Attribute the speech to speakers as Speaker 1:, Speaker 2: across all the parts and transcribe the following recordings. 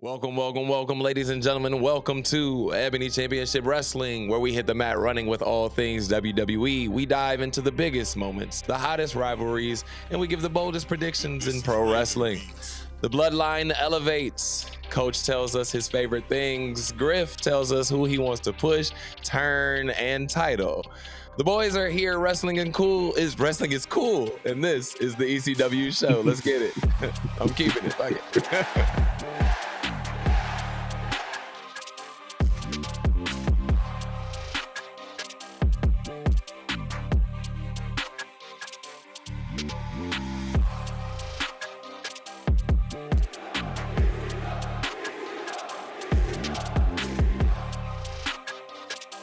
Speaker 1: Welcome, ladies and gentlemen. Welcome to Ebony Championship Wrestling, where we hit the mat running with all things WWE. We dive into the biggest moments, the hottest rivalries, and we give the boldest predictions in pro wrestling. The Bloodline elevates. Coach tells us his favorite things. Griff tells us who he wants to push, turn, and title. The boys are here. Wrestling is cool, and this is the ECW show. Let's get it. I'm keeping it. Fuck it.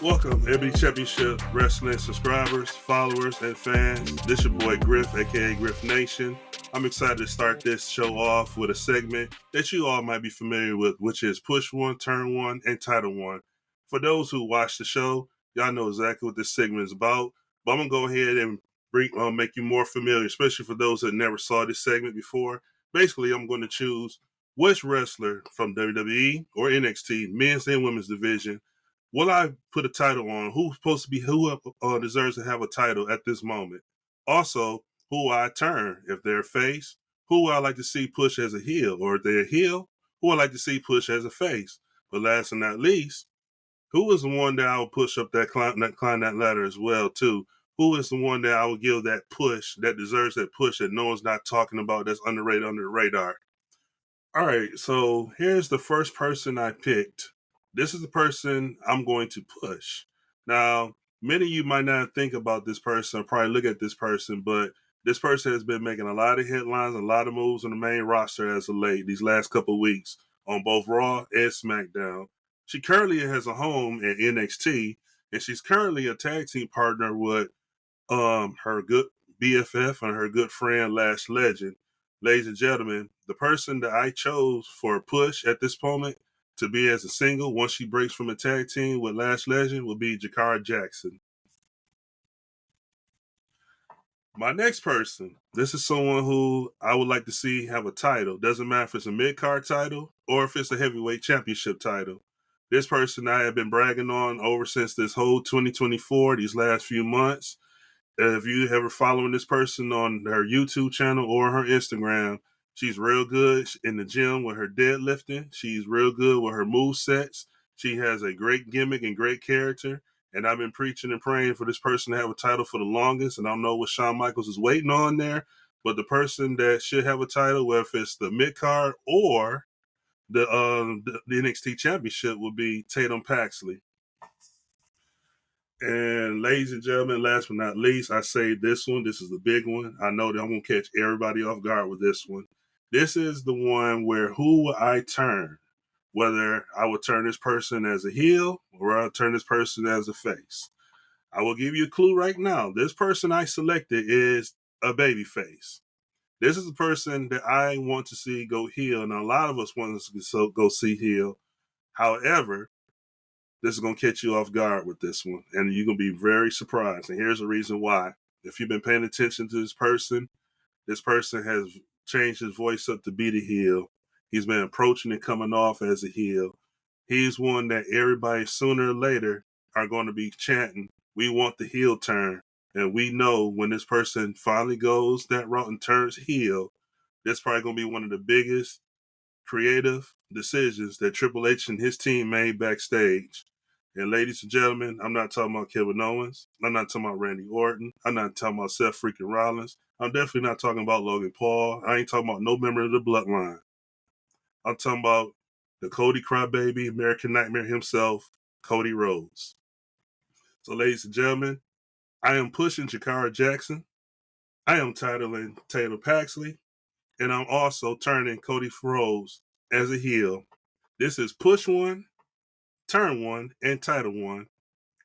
Speaker 2: Welcome, Ebony Championship Wrestling subscribers, followers, and fans. This your boy Griff, aka Griff Nation. I'm excited to start this show off with a segment that you all might be familiar with, which is Push One, Turn One, and Title One. For those who watch the show, y'all know exactly what this segment is about, but I'm going to go ahead and make you more familiar, especially for those that never saw this segment before. Basically, I'm going to choose which wrestler from WWE or NXT, men's and women's division, will I put a title on? Who deserves to have a title at this moment? Also, who I turn if they're a face? Who I like to see push as a heel? Or if they're a heel, who I like to see push as a face? But last and not least, who is the one that I will push up climb that ladder as well too? Who is the one that I will give that push, that deserves that push that no one's not talking about, that's underrated under the radar? All right, so here's the first person I picked. This is the person I'm going to push. Now, many of you might not think about this person or probably look at this person, but this person has been making a lot of headlines, a lot of moves on the main roster as of late, these last couple of weeks, on both Raw and SmackDown. She currently has a home at NXT, and she's currently a tag team partner with her good BFF and her good friend Lash Legend. Ladies and gentlemen, the person that I chose for a push at this moment to be as a single once she breaks from a tag team with Lash Legend will be Jakara Jackson. My next person, this is someone who I would like to see have a title. Doesn't matter if it's a mid-card title or if it's a heavyweight championship title. This person I have been bragging on over since this whole 2024, these last few months. If you ever following this person on her YouTube channel or her Instagram, she's real good in the gym with her deadlifting. She's real good with her move sets. She has a great gimmick and great character. And I've been preaching and praying for this person to have a title for the longest. And I don't know what Shawn Michaels is waiting on there. But the person that should have a title, whether it's the mid-card or the NXT Championship, would be Tatum Paxley. And ladies and gentlemen, last but not least, I say this one. This is the big one. I know that I'm going to catch everybody off guard with this one. This is the one where who will I turn? Whether I will turn this person as a heel or I'll turn this person as a face. I will give you a clue right now. This person I selected is a baby face. This is the person that I want to see go heel, and a lot of us want to go see heel. However, this is going to catch you off guard with this one, and you're going to be very surprised. And here's the reason why. If you've been paying attention to this person has changed his voice up to be the heel. He's been approaching and coming off as a heel. He's one that everybody sooner or later are going to be chanting, we want the heel turn. And we know when this person finally goes that route and turns heel, that's probably going to be one of the biggest creative decisions that Triple H and his team made backstage. And ladies and gentlemen, I'm not talking about Kevin Owens. I'm not talking about Randy Orton. I'm not talking about Seth freaking Rollins. I'm definitely not talking about Logan Paul. I ain't talking about no member of the Bloodline. I'm talking about the Cody Crybaby, American Nightmare himself, Cody Rhodes. So ladies and gentlemen, I am pushing Jakara Jackson. I am titling Tatum Paxley. And I'm also turning Cody Rhodes as a heel. This is Push One, Turn One, and Title One.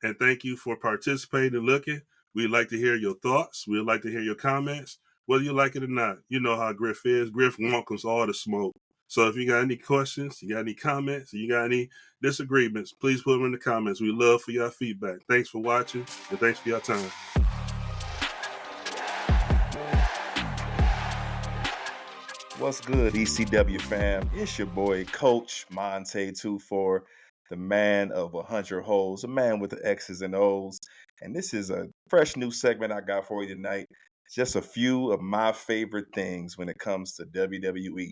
Speaker 2: And thank you for participating and looking. We'd like to hear your thoughts. We'd like to hear your comments. Whether you like it or not, you know how Griff is. Griff welcomes all the smoke. So if you got any questions, you got any comments, you got any disagreements, please put them in the comments. We love for your feedback. Thanks for watching, and thanks for your time.
Speaker 3: What's good, ECW fam? It's your boy, Coach Montay 24, the man of 100 holes, a man with the X's and O's. And this is a fresh new segment I got for you tonight. Just a few of my favorite things when it comes to WWE.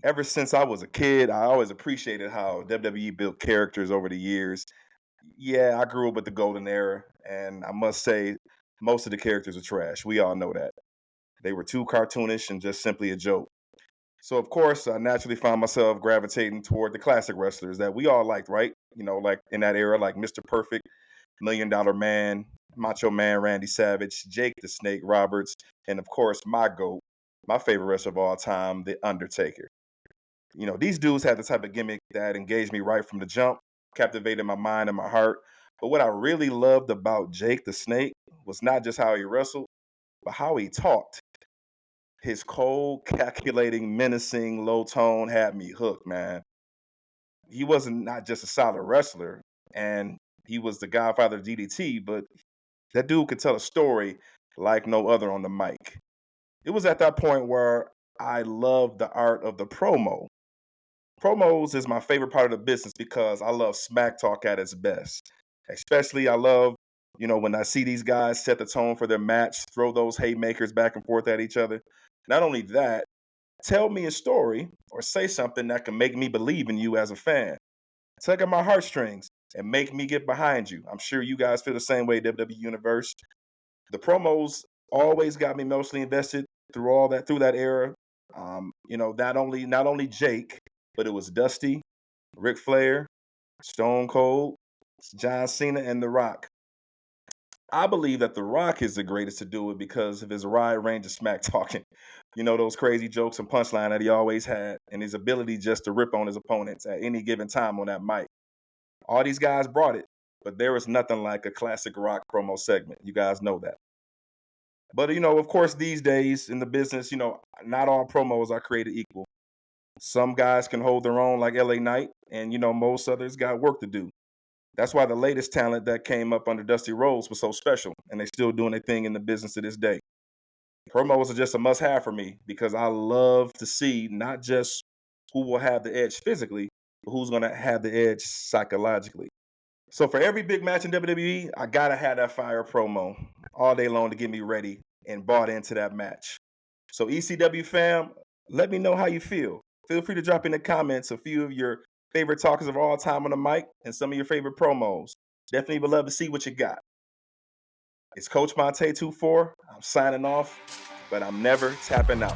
Speaker 3: Ever since I was a kid, I always appreciated how WWE built characters over the years. Yeah, I grew up with the golden era, and I must say, most of the characters are trash. We all know that. They were too cartoonish and just simply a joke. So of course, I naturally found myself gravitating toward the classic wrestlers that we all liked, right? Like in that era, like Mr. Perfect, Million Dollar Man, Macho Man Randy Savage, Jake the Snake Roberts, and of course, my GOAT, my favorite wrestler of all time, The Undertaker. These dudes had the type of gimmick that engaged me right from the jump, captivated my mind and my heart. But what I really loved about Jake the Snake was not just how he wrestled, but how he talked. His cold, calculating, menacing, low tone had me hooked, man. He wasn't not just a solid wrestler, and he was the godfather of DDT, but that dude could tell a story like no other on the mic. It was at that point where I loved the art of the promo. Promos is my favorite part of the business because I love smack talk at its best. Especially, I love, when I see these guys set the tone for their match, throw those haymakers back and forth at each other. Not only that, tell me a story or say something that can make me believe in you as a fan. Tug at my heartstrings and make me get behind you. I'm sure you guys feel the same way, WWE Universe. The promos always got me emotionally invested through that era. Not only Jake, but it was Dusty, Ric Flair, Stone Cold, John Cena, and The Rock. I believe that The Rock is the greatest to do it because of his wide range of smack talking. Those crazy jokes and punchline that he always had, and his ability just to rip on his opponents at any given time on that mic. All these guys brought it, but there is nothing like a classic Rock promo segment. You guys know that. But, of course, these days in the business, not all promos are created equal. Some guys can hold their own like LA Knight, and, most others got work to do. That's why the latest talent that came up under Dusty Rhodes was so special, and they still doing their thing in the business to this day. Promos are just a must-have for me because I love to see not just who will have the edge physically, but who's going to have the edge psychologically. So for every big match in WWE, I got to have that fire promo all day long to get me ready and bought into that match. So ECW fam, let me know how you feel. Feel free to drop in the comments a few of your favorite talkers of all time on the mic and some of your favorite promos. Definitely would love to see what you got. It's Coach Montay 24. I'm signing off, but I'm never tapping out.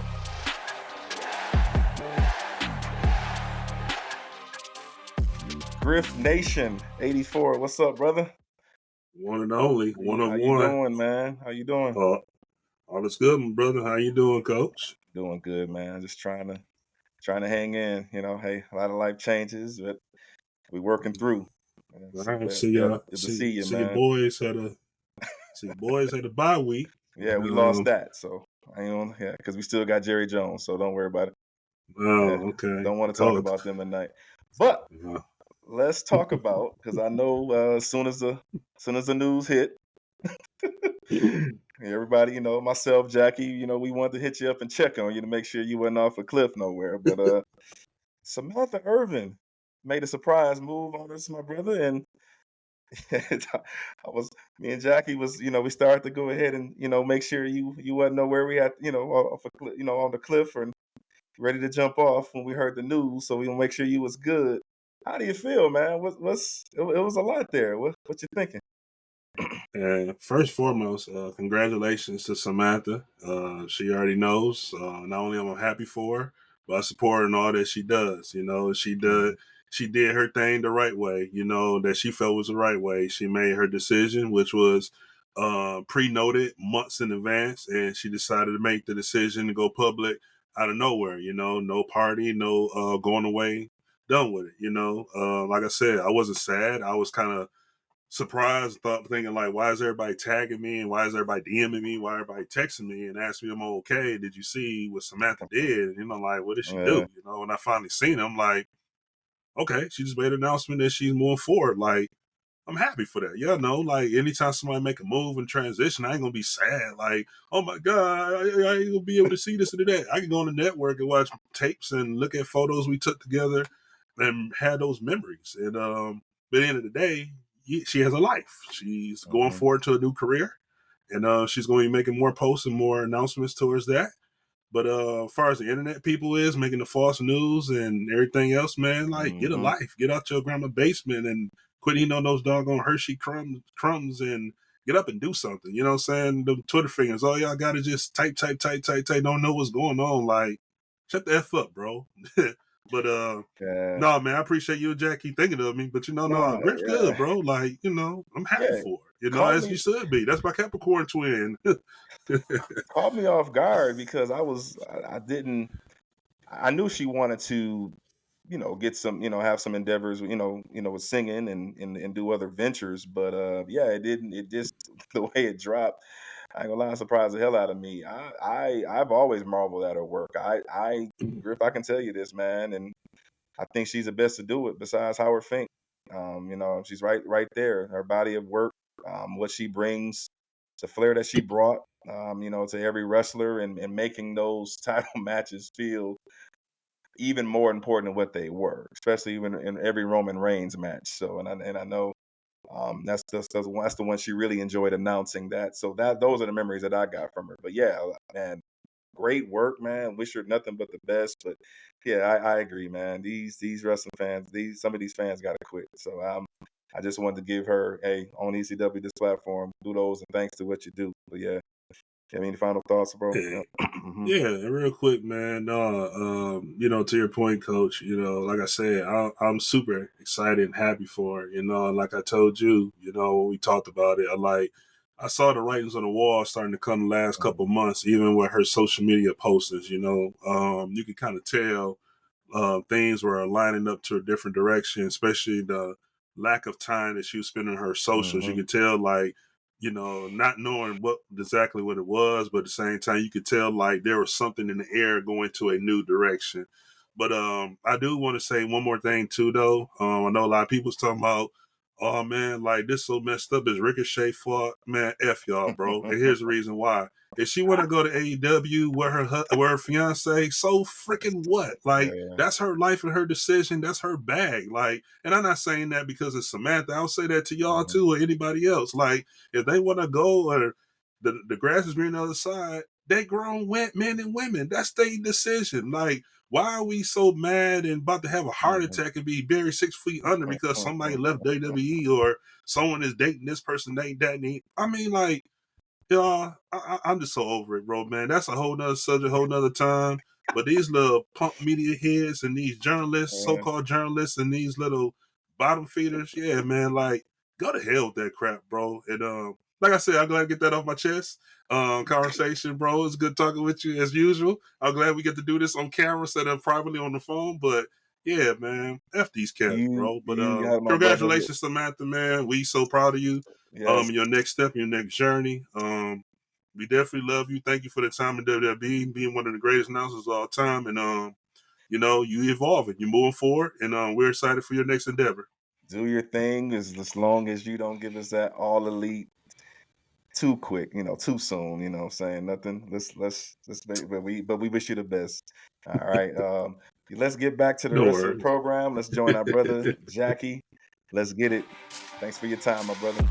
Speaker 3: Griff Nation 84. What's up, brother?
Speaker 2: One and only, one of
Speaker 3: How
Speaker 2: one.
Speaker 3: you doing, man? How you doing?
Speaker 2: All is good, my brother. How you doing, Coach?
Speaker 3: Doing good, man. Just trying to hang in. Hey, a lot of life changes, but we working through.
Speaker 2: All right,
Speaker 3: Good to see you, man.
Speaker 2: Your boys had a bye week.
Speaker 3: Yeah, we lost that, so I ain't on. Yeah, because we still got Jerry Jones, so don't worry about it.
Speaker 2: Okay.
Speaker 3: Don't want to talk about them tonight, but let's talk about because I know as soon as the news hit, everybody, myself, Jackie, we wanted to hit you up and check on you to make sure you wasn't off a cliff nowhere. But Samantha Irvin made a surprise move on us, my brother, and me and Jackie was, we started to go ahead and, make sure you wasn't know where we at, off on the cliff and ready to jump off when we heard the news. So we gonna make sure you was good. How do you feel, man? It was a lot there. What you thinking?
Speaker 2: And first and foremost, congratulations to Samantha. She already knows. Not only am I happy for her, but I support her in all that she does. She did her thing the right way. That she felt was the right way. She made her decision, which was pre-noted months in advance, and she decided to make the decision to go public out of nowhere. No party, no going away, done with it. Like I said, I wasn't sad. I was kind of surprised, thinking like, why is everybody tagging me and why is everybody DMing me? Why everybody texting me and asking me, am I okay? Did you see what Samantha did? And like, what did she do? When I finally seen her, I'm like, okay, she just made an announcement that she's moving forward. Like, I'm happy for that. Yeah, no, like anytime somebody make a move and transition, I ain't gonna be sad. Like, oh my God, I ain't gonna be able to see this or that. I can go on the network and watch tapes and look at photos we took together and had those memories. And but at the end of the day, she has a life. She's going forward to a new career, and she's going to be making more posts and more announcements towards that. But as far as the internet people is making the false news and everything else, man, like get a life, get out your grandma's basement and quit eating on those doggone Hershey crumbs and get up and do something. You know what I'm saying? The Twitter fingers, all y'all gotta just type, don't know what's going on. Like, shut the F up, bro. But
Speaker 3: Yeah.
Speaker 2: no, man, I appreciate you and Jackie thinking of me. But no, Griff good, bro. Like, I'm happy
Speaker 3: Yeah.
Speaker 2: for it.
Speaker 3: Caught
Speaker 2: As
Speaker 3: me
Speaker 2: you should be. That's my Capricorn twin.
Speaker 3: caught me off guard because I didn't I knew she wanted to, get some, have some endeavors, with singing and do other ventures. But yeah, it just the way it dropped, I ain't gonna lie, surprised the hell out of me. I've always marveled at her work. Griff, I can tell you this, man, and I think she's the best to do it besides Howard Fink. She's right there. Her body of work, what she brings, the flair that she brought, to every wrestler and making those title matches feel even more important than what they were, especially even in every Roman Reigns match. So, and I know that's the one she really enjoyed announcing that. So those are the memories that I got from her. But yeah, man, great work, man. Wish her nothing but the best. But yeah, I agree, man. These wrestling fans, some of these fans got to quit. So I just wanted to give her, on ECW this platform, kudos and thanks to what you do. But yeah, any final thoughts, bro?
Speaker 2: Yeah.
Speaker 3: Mhm.
Speaker 2: Yeah, and real quick, man. To your point, Coach. Like I said, I'm super excited and happy for her. And like I told you, when we talked about it, I saw the writings on the wall starting to come the last couple months, even with her social media postings. You can kind of tell things were lining up to a different direction, especially the lack of time that she was spending on her socials. You
Speaker 3: Mhm.
Speaker 2: could tell, like, not knowing exactly what it was, but at the same time, you could tell like there was something in the air going to a new direction. But I do want to say one more thing too, though. I know a lot of people's talking about, oh man, like this so messed up. Is Ricochet fought? Man, f y'all, bro. And here's the reason why. If she want to go to AEW with her fiance, so freaking what? Like
Speaker 3: Yeah.
Speaker 2: that's her life and her decision. That's her bag. Like, and I'm not saying that because it's Samantha. I'll say that to y'all
Speaker 3: Mhm.
Speaker 2: too or anybody else. Like, if they want to go or the grass is green on the other side, they grown men and women. That's their decision. Like, why are we so mad and about to have a heart
Speaker 3: Mhm.
Speaker 2: attack and be buried 6 feet under because somebody left WWE or someone is dating this person, dating that? I mean, like, I'm just so over it, bro, man. That's a whole nother subject, whole nother time. But these little punk media heads and these journalists,
Speaker 3: Yeah.
Speaker 2: so-called journalists, and these little bottom feeders, yeah, man, like, go to hell with that crap, bro. And like I said, I'm glad to get that off my chest. Conversation, bro. It's good talking with you as usual. I'm glad we get to do this on camera instead of privately on the phone. But yeah, man, F these cats,
Speaker 3: You
Speaker 2: bro. But
Speaker 3: you got my brother.
Speaker 2: congratulations, Samantha, man. We so proud of you
Speaker 3: Yes.
Speaker 2: your next step, your next journey. We definitely love you. Thank you for the time in WWE, being one of the greatest announcers of all time. And you evolving, you're moving forward, and we're excited for your next endeavor.
Speaker 3: Do your thing as long as you don't give us that all elite too quick, too soon, what I'm saying? Nothing. Let's make, but we wish you the best. All right. Let's get back to the
Speaker 2: No
Speaker 3: rest of the
Speaker 2: worries.
Speaker 3: program. Let's join our brother Jackie. Let's get it. Thanks for your time, my brother.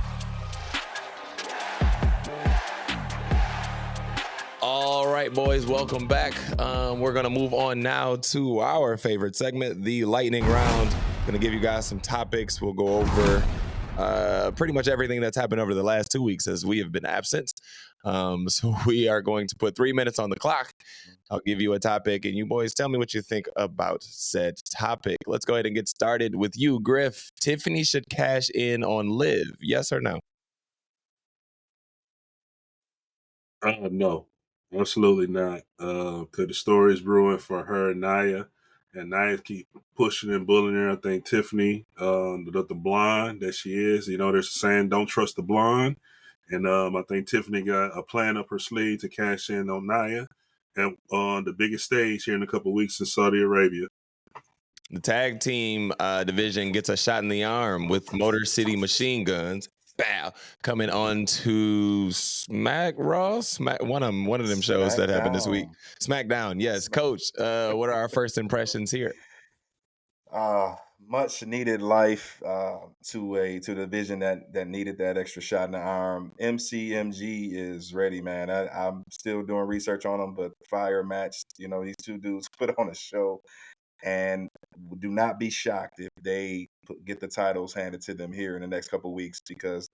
Speaker 1: All right, boys, welcome back. We're going to move on now to our favorite segment, the lightning round. Going to give you guys some topics. We'll go over pretty much everything that's happened over the last 2 weeks as we have been absent. So we are going to put 3 minutes on the clock. I'll give you a topic, and you boys tell me what you think about said topic. Let's go ahead and get started with you, Griff. Tiffany should cash in on Liv, yes or no?
Speaker 2: No, absolutely not. Because the story is brewing for her and Naya, and Naya keep pushing and bullying her. I think Tiffany, the blonde that she is, there's a saying, "Don't trust the blonde," and I think Tiffany got a plan up her sleeve to cash in on Naya, and on the biggest stage here in a couple of weeks in Saudi Arabia.
Speaker 1: The tag team division gets a shot in the arm with Motor City Machine Guns. Bow coming on to one of them shows that happened this week. SmackDown, yes. Coach, what are our first impressions here?
Speaker 3: Much needed life to the division that needed that extra shot in the arm. MCMG is ready, man. I'm still doing research on them, but fire match. These two dudes put on a show, and do not be shocked if they get the titles handed to them here in the next couple of weeks, because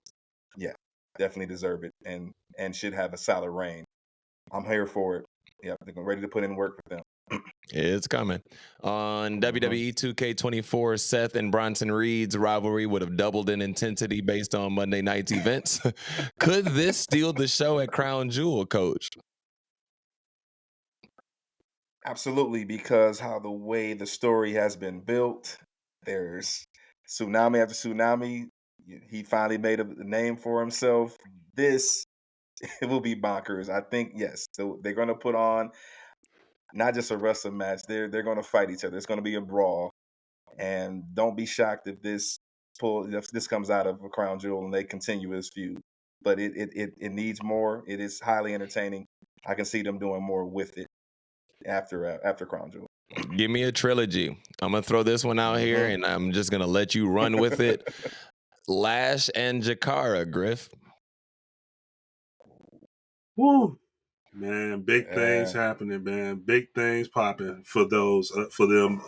Speaker 3: yeah, definitely deserve it and should have a solid reign. I'm here for it. Yeah, they're ready to put in work with them.
Speaker 1: It's coming. On WWE 2K24, Seth and Bronson Reed's rivalry would have doubled in intensity based on Monday night's events. Could this steal the show at Crown Jewel, Coach?
Speaker 3: Absolutely, because how the way the story has been built, there's tsunami after tsunami. He finally made a name for himself. This it will be bonkers. I think yes, they're going to put on not just a wrestling match. They're going to fight each other. It's going to be a brawl, and don't be shocked if this comes out of a Crown Jewel and they continue this feud. But it needs more. It is highly entertaining. I can see them doing more with it after Crown Jewel.
Speaker 1: Give me a trilogy. I'm gonna throw this one out here, and I'm just gonna let you run with it. Lash and Jakara, Griff.
Speaker 2: Woo, man! Big things happening, man. Big things popping for those for them.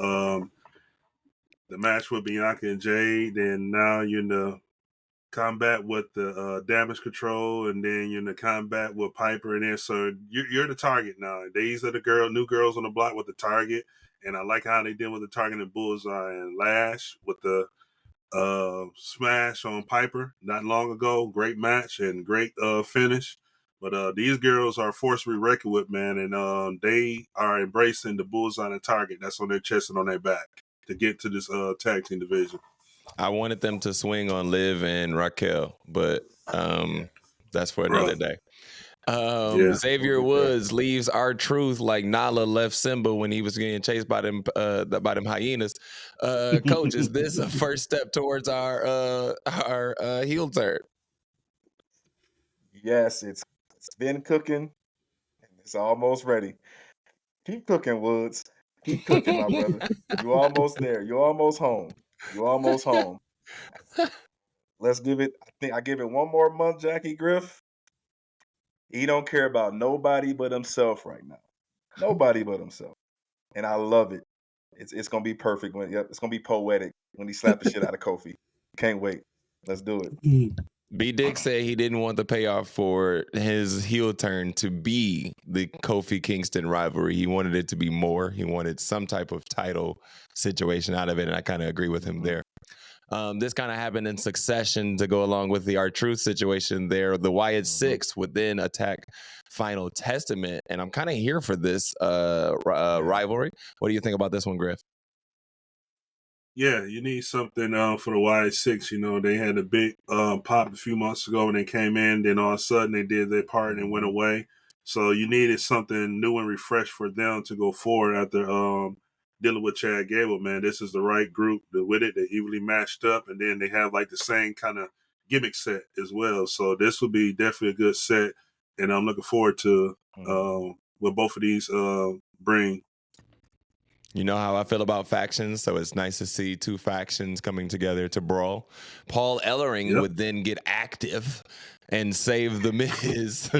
Speaker 2: The match with Bianca and Jade, and now you're in the combat with the Damage Control, and then you're in the combat with Piper, and then so you're the target now. These are the new girls on the block with the target, and I like how they did with the target and Bullseye and Lash with the smash on Piper not long ago. Great match and great finish. But these girls are a force to be reckoned with, man, and they are embracing the Bullseye and target that's on their chest and on their back to get to this tag team division.
Speaker 1: I wanted them to swing on Liv and Raquel, but that's for another day. Xavier Woods leaves R-Truth like Nala left Simba when he was getting chased by them hyenas. Coach, is this a first step towards our heel turn?
Speaker 3: Yes, it's been cooking. It's almost ready. Keep cooking, Woods. Keep cooking, my brother. You're almost there. You're almost home. You're almost home. Let's give it. I think I give it one more month, Jackie Griff. He don't care about nobody but himself right now. Nobody but himself. And I love it. It's gonna be perfect it's gonna be poetic when he slapped the shit out of Kofi. Can't wait. Let's do it.
Speaker 1: BDixx said he didn't want the payoff for his heel turn to be the Kofi Kingston rivalry. He wanted it to be more. He wanted some type of title situation out of it, and I kind of agree with him there. This kind of happened in succession to go along with the R-Truth situation there. The Wyatt Six would then attack Final Testament, and I'm kind of here for this rivalry. What do you think about this one, Griff?
Speaker 2: Yeah, you need something for the Wyatt Six. They had a big pop a few months ago when they came in. Then all of a sudden they did their part and went away. So you needed something new and refreshed for them to go forward after dealing with Chad Gable, man. This is the right group with it. They're evenly matched up, and then they have like the same kind of gimmick set as well. So this would be definitely a good set, and I'm looking forward to what both of these bring.
Speaker 1: You know how I feel about factions, so it's nice to see two factions coming together to brawl. Paul Ellering would then get active and save The Miz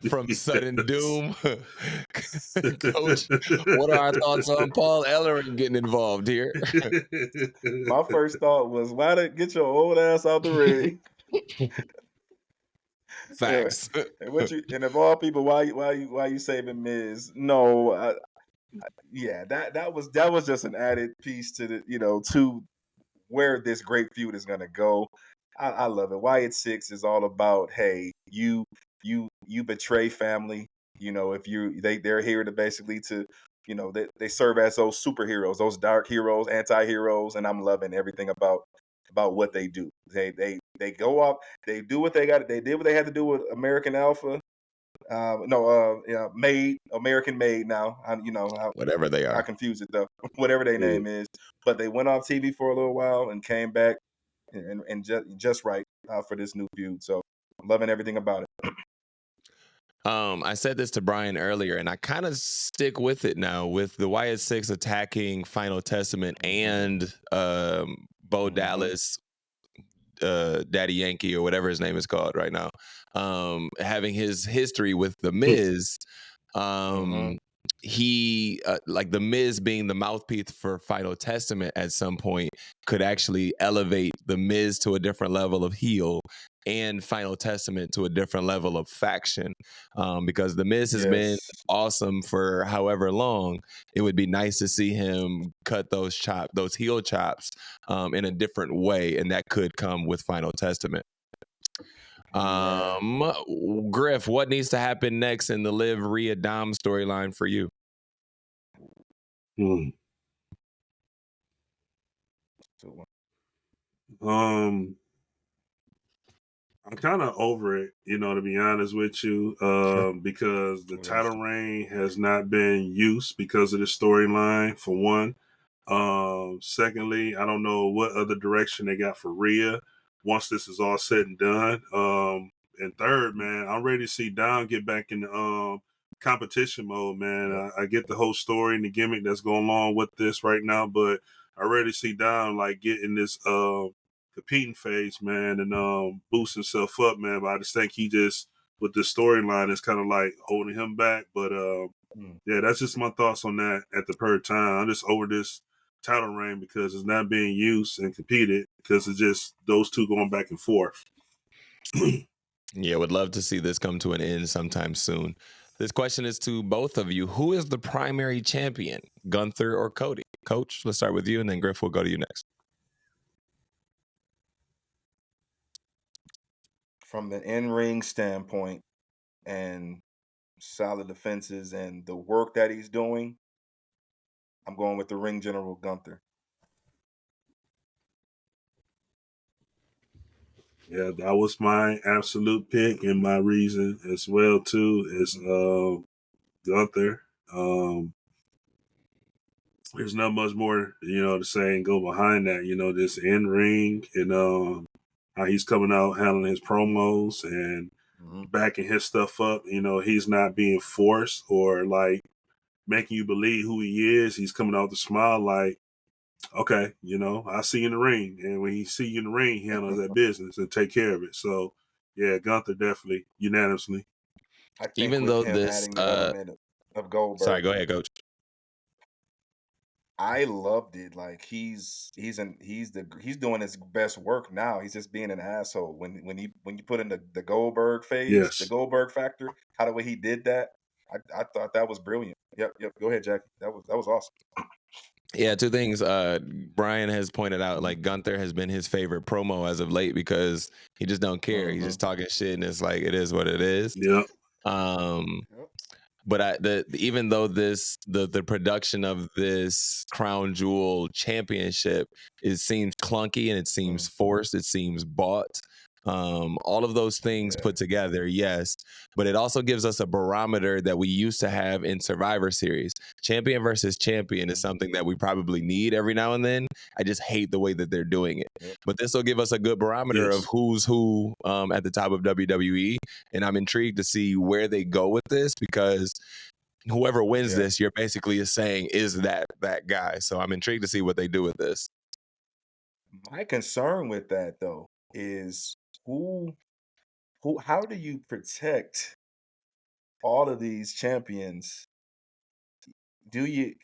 Speaker 1: from sudden doom. Coach, what are our thoughts on Paul Ellering getting involved here?
Speaker 3: My first thought was, why did get your old ass out the ring?
Speaker 1: Facts.
Speaker 3: And of all people, why you saving Miz? No, that was just an added piece to the to where this great feud is gonna go. I love it. Wyatt Six is all about, hey, you betray family. If they're here to basically to they serve as those superheroes, those dark heroes, anti-heroes, and I'm loving everything about what they do. They go up, they do what they got. They did what they had to do with American Alpha. Yeah, American made now.
Speaker 1: Whatever they
Speaker 3: I
Speaker 1: are.
Speaker 3: confuse it though. Whatever their
Speaker 2: Yeah.
Speaker 3: name is, but they went off TV for a little while and came back and just right for this new feud. So I'm loving everything about it.
Speaker 1: I said this to Brian earlier, and I kind of stick with it now with the Wyatt Six attacking Final Testament and Bo
Speaker 3: Mhm.
Speaker 1: Dallas, Daddy Yankee, or whatever his name is called right now, having his history with The Miz.
Speaker 3: Mhm.
Speaker 1: He like The Miz being the mouthpiece for Final Testament at some point could actually elevate The Miz to a different level of heel and Final Testament to a different level of faction, because The Miz has been
Speaker 3: Yes.
Speaker 1: awesome for however long. It would be nice to see him cut those heel chops, in a different way, and that could come with Final Testament.
Speaker 3: Yeah.
Speaker 1: Griff, what needs to happen next in the Liv Rhea Dom storyline for you?
Speaker 2: Hmm.
Speaker 3: So,
Speaker 2: I'm kind of over it, to be honest with you, because the
Speaker 3: yes.
Speaker 2: title reign has not been used because of the storyline, for one. Secondly, I don't know what other direction they got for Rhea once this is all said and done. And third, man, I'm ready to see Dom get back in competition mode, man.
Speaker 3: Yep.
Speaker 2: I get the whole story and the gimmick that's going along with this right now, but I ready to see Dom like get in this competing phase, man, and boost himself up, man. But I just think he just with the storyline is kind of like holding him back. But
Speaker 3: Mm.
Speaker 2: yeah, that's just my thoughts on that at the per time. I'm just over this title reign because it's not being used and competed because it's just those two going back and forth.
Speaker 1: Yeah, would love to see this come to an end sometime soon. This question is to both of you. Who is the primary champion, Gunther or Cody? Coach, let's start with you, and then Griff will go to you next.
Speaker 3: From the in-ring standpoint and solid defenses and the work that he's doing, I'm going with the ring general Gunther.
Speaker 2: Yeah, that was my absolute pick and my reason as well too is Gunther. There's not much more, to say and go behind that, this in ring and how he's coming out handling his promos and
Speaker 3: Mm-hmm.
Speaker 2: backing his stuff up. He's not being forced or like making you believe who he is. He's coming out with a smile like, okay, I see you in the ring. And when he see you in the ring, he handles that business and take care of it. So yeah, Gunther definitely unanimously.
Speaker 3: I think
Speaker 1: Even
Speaker 3: with
Speaker 1: though
Speaker 3: him
Speaker 1: this,
Speaker 3: adding the element of
Speaker 1: sorry,
Speaker 3: Goldberg,
Speaker 1: go ahead, Coach.
Speaker 3: I loved it. Like he's doing his best work now. He's just being an asshole. When you put in the Goldberg phase, the
Speaker 2: Yes.
Speaker 3: Goldberg factor, how the way he did that, I thought that was brilliant. Yep. Go ahead, Jackie. That was awesome.
Speaker 1: Yeah, two things. Brian has pointed out,
Speaker 3: Mhm.
Speaker 1: like, Gunther has been his favorite promo as of late because he just don't care. He's
Speaker 3: Mhm.
Speaker 1: just talking shit, and it's like it is what it is.
Speaker 2: Yep.
Speaker 3: Yep.
Speaker 1: But even though the production of this crown jewel championship, it seems clunky and it seems forced, it seems bought. All of those things
Speaker 3: Yeah.
Speaker 1: put together, yes, but it also gives us a barometer that we used to have in Survivor Series. Champion versus champion is something that we probably need every now and then. I just hate the way that they're doing it.
Speaker 3: Yep.
Speaker 1: But this will give us a good barometer of
Speaker 2: Yes.
Speaker 1: who's who at the top of WWE, and I'm intrigued to see where they go with this because whoever wins
Speaker 3: Yeah.
Speaker 1: this, you're basically saying is that guy. So I'm intrigued to see what they do with this.
Speaker 3: My concern with that though is who how do you protect all of these champions? Do you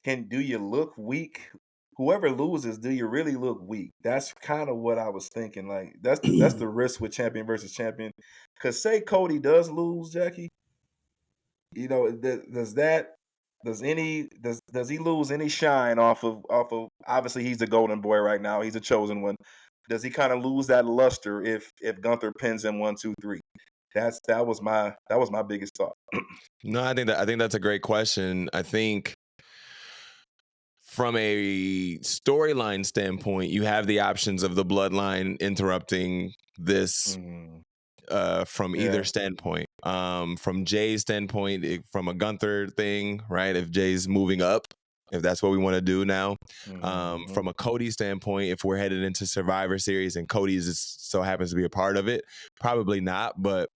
Speaker 3: look weak? Whoever loses, do you really look weak? That's kind of what I was thinking. Like that's the risk with champion versus champion. Cause say Cody does lose, Jackie, does he lose any shine off of obviously he's the golden boy right now, he's a chosen one. Does he kind of lose that luster if Gunther pins him 1, 2, 3? That was my biggest thought.
Speaker 1: No, I think that's a great question. I think from a storyline standpoint, you have the options of the Bloodline interrupting this
Speaker 3: Mm,
Speaker 1: from
Speaker 3: Yeah.
Speaker 1: either standpoint. From Jay's standpoint, from a Gunther thing, right? If Jay's moving up, if that's what we want to do now. From a Cody standpoint, if we're headed into Survivor Series and Cody just so happens to be a part of it, probably not. But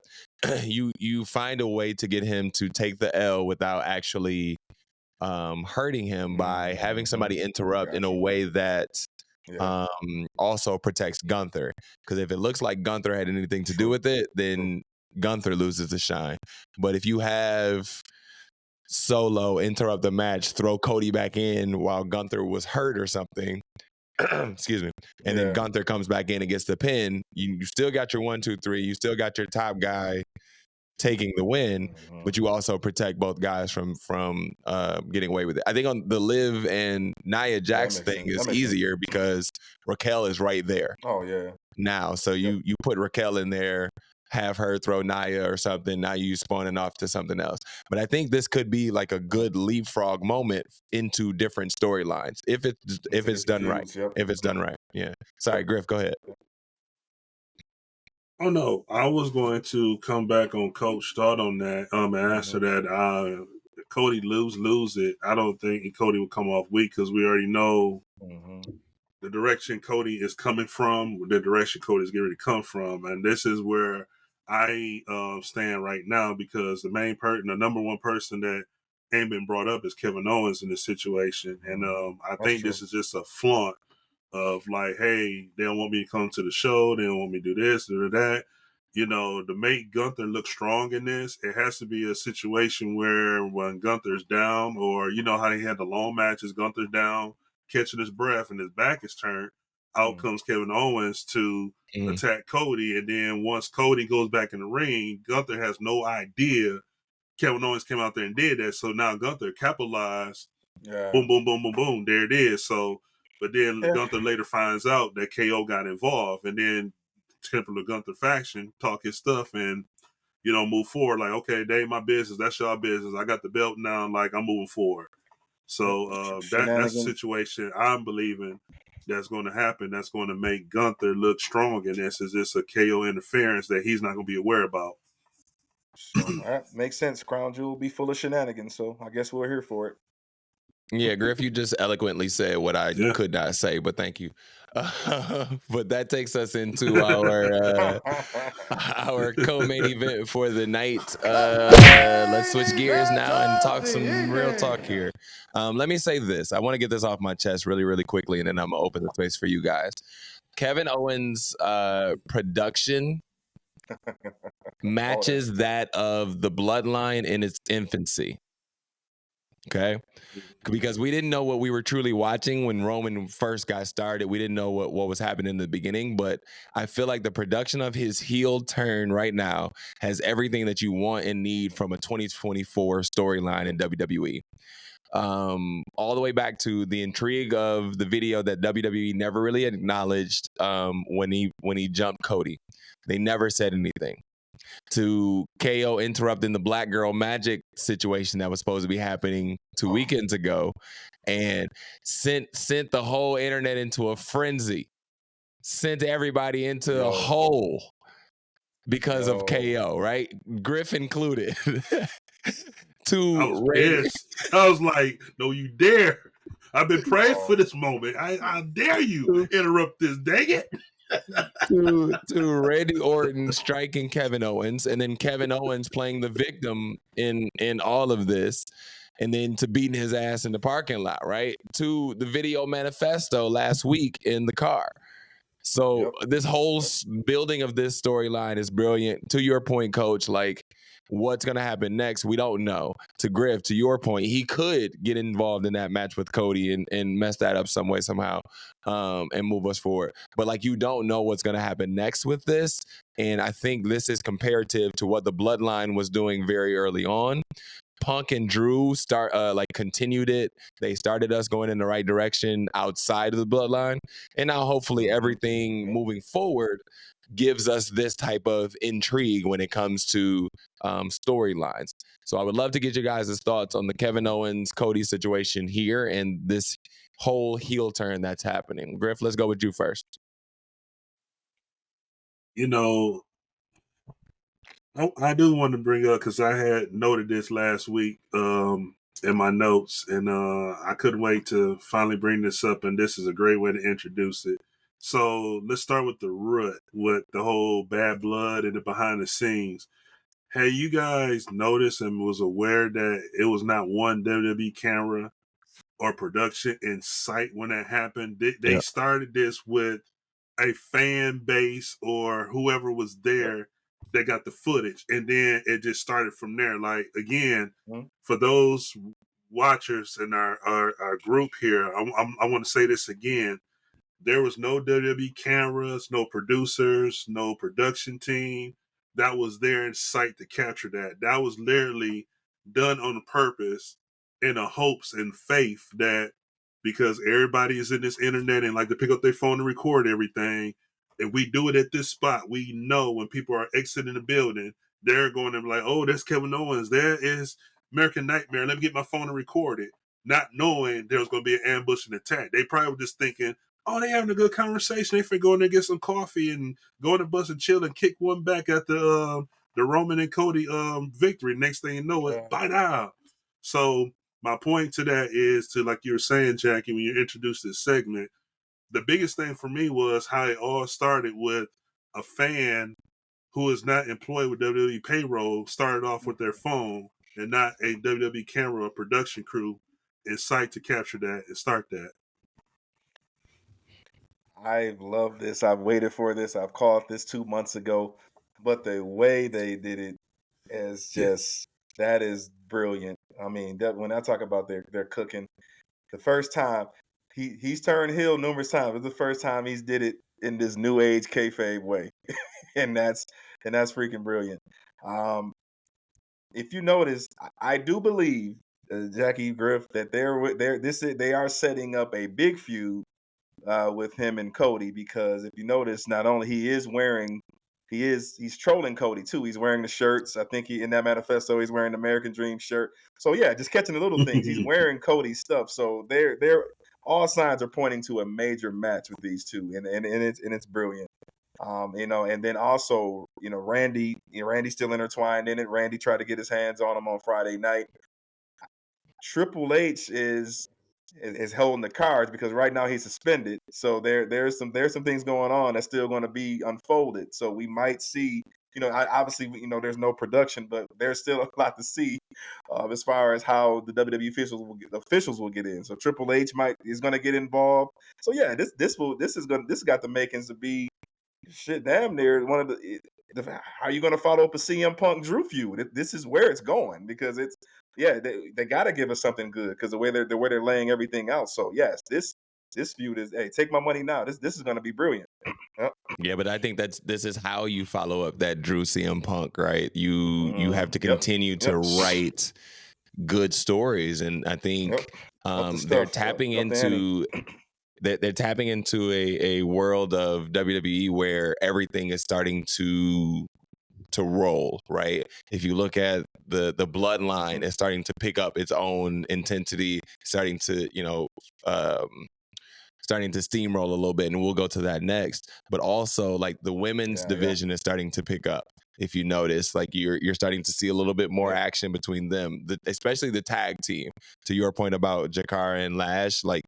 Speaker 1: you find a way to get him to take the L without actually hurting him by having somebody interrupt in a way that also protects Gunther. Because if it looks like Gunther had anything to do with it, then Gunther loses the shine. But if you have Solo interrupt the match, throw Cody back in while Gunther was hurt or something, excuse me, and then Gunther comes back in and gets the pin, you still got your 1, 2, 3, you still got your top guy taking the win, but you also protect both guys from getting away with it. I think on the Liv and Nia Jax thing is easier because Raquel is right there.
Speaker 3: Oh yeah.
Speaker 1: Now, so you put Raquel in there, have her throw Nia or something. Now you spawning off to something else. But I think this could be like a good leapfrog moment into different storylines if it's done right. If it's done right, yeah. Sorry, Griff, go ahead.
Speaker 2: Oh no, I was going to come back on Coach thought on that. And answer that. Cody lose it. I don't think Cody will come off weak because we already know the direction Cody is coming from, the direction Cody is getting ready to come from, and this is where I stand right now because the number one person that ain't been brought up is Kevin Owens in this situation, and I think this is just a flaunt of like, hey, they don't want me to come to the show, they don't want me to do this or that. You know, to make Gunther look strong in this, it has to be a situation where when Gunther's down, or you know how he had the long matches, Gunther's down, catching his breath, and his back is turned. Out comes Kevin Owens to attack Cody, and then once Cody goes back in the ring, Gunther has no idea Kevin Owens came out there and did that. So now Gunther capitalized. Boom, boom, boom, boom, boom. There it is. So, but then Gunther later finds out that KO got involved, and then Temple the Gunther faction talk his stuff and move forward. Like, okay, they ain't my business. That's your business. I got the belt now. Like, I'm moving forward. So that's the situation I'm believing that's going to happen. That's going to make Gunther look strong in this. Is this a KO interference that he's not going to be aware about?
Speaker 3: So that makes sense. Crown Jewel will be full of shenanigans. So I guess we're here for it.
Speaker 1: Yeah, Griff, you just eloquently said what I could not say, but thank you. But that takes us into our co-main event for the night. Let's switch gears now and talk some real talk here. Let me say this. I want to get this off my chest really, really quickly, and then I'm going to open the space for you guys. Kevin Owens' production matches that of the Bloodline in its infancy. Okay? Because we didn't know what we were truly watching when Roman first got started. We didn't know what was happening in the beginning, but I feel like the production of his heel turn right now has everything that you want and need from a 2024 storyline in WWE. All the way back to the intrigue of the video that WWE never really acknowledged when he jumped Cody. They never said anything. To KO interrupting the Black Girl Magic situation that was supposed to be happening 2 weekends ago, and sent the whole internet into a frenzy, sent everybody into a hole because of KO, right? Griff included.
Speaker 2: I was like, no, you dare. I've been praying for this moment. I dare you interrupt this, dang it.
Speaker 1: to Randy Orton striking Kevin Owens, and then Kevin Owens playing the victim in all of this, and then to beating his ass in the parking lot, right? To the video manifesto last week in the car. So this whole building of this storyline is brilliant. To your point, Coach, like what's going to happen next, we don't know. To Griff, to your point, he could get involved in that match with Cody and mess that up some way, somehow, and move us forward. But like, you don't know what's going to happen next with this. And I think this is comparative to what the Bloodline was doing very early on. Punk and Drew continued it. They started us going in the right direction outside of the Bloodline. And now hopefully everything moving forward gives us this type of intrigue when it comes to storylines. So I would love to get you guys' thoughts on the Kevin Owens Cody situation here and this whole heel turn that's happening. Griff, let's go with you first.
Speaker 2: I do want to bring up because I had noted this last week in my notes, and I couldn't wait to finally bring this up. And this is a great way to introduce it. So let's start with the root, with the whole bad blood and the behind the scenes. Hey, you guys noticed and was aware that it was not one WWE camera or production in sight when that happened? They started this with a fan base or whoever was there that got the footage, and then it just started from there. Like, again, for those watchers in our group here, I want to say this again. There was no WWE cameras, no producers, no production team that was there in sight to capture that. That was literally done on purpose in a hopes and faith that because everybody is in this internet and like to pick up their phone and record everything, if we do it at this spot, we know when people are exiting the building, they're going to be like, oh, that's Kevin Owens. There is American Nightmare. Let me get my phone and record it. Not knowing there was going to be an ambush and attack. They probably were just thinking, oh, they having a good conversation. They finna go in there, get some coffee, and go in the bus and chill and kick one back at the Roman and Cody victory. Next thing you know, it bite out. So my point to that is to, like you were saying, Jackie, when you introduced this segment, the biggest thing for me was how it all started with a fan who is not employed with WWE payroll started off with their phone and not a WWE camera or production crew in sight to capture that and start that.
Speaker 3: I love this. I've waited for this. I've called this 2 months ago, but the way they did it is just that is brilliant. I mean, that when I talk about their cooking, the first time he's turned heel numerous times. It's the first time he's did it in this new age kayfabe way, and that's freaking brilliant. Um, if you notice, I do believe Jackie Griff that they are setting up a big feud with him and Cody, because if you notice, not only he's trolling Cody too. He's wearing the shirts. I think in that manifesto he's wearing the American Dream shirt. So yeah, just catching the little things. He's wearing Cody's stuff. So they're all signs are pointing to a major match with these two, and it's brilliant. And then also, Randy's still intertwined in it. Randy tried to get his hands on him on Friday night. Triple H is holding the cards because right now he's suspended. So there's some things going on that's still going to be unfolded. So we might see, obviously, there's no production, but there's still a lot to see as far as how the WWE officials will get in. So Triple H is going to get involved. So yeah, this has got the makings to be shit damn near one of the. How are you going to follow up a CM Punk Drew feud? This is where it's going, because they got to give us something good, because the way they're laying everything out. So yes, this feud is, hey, take my money now. This is going to be brilliant. Yep.
Speaker 1: Yeah, but I think this is how you follow up that Drew CM Punk, right? You have to continue to write good stories, and I think they're tapping into. They're tapping into a world of WWE where everything is starting to roll, right? If you look at the Bloodline, it's starting to pick up its own intensity, starting to starting to steamroll a little bit, and we'll go to that next. But also, like, the women's division is starting to pick up. If you notice, like, you're starting to see a little bit more action between them, especially the tag team. To your point about Jakara and Lash, like,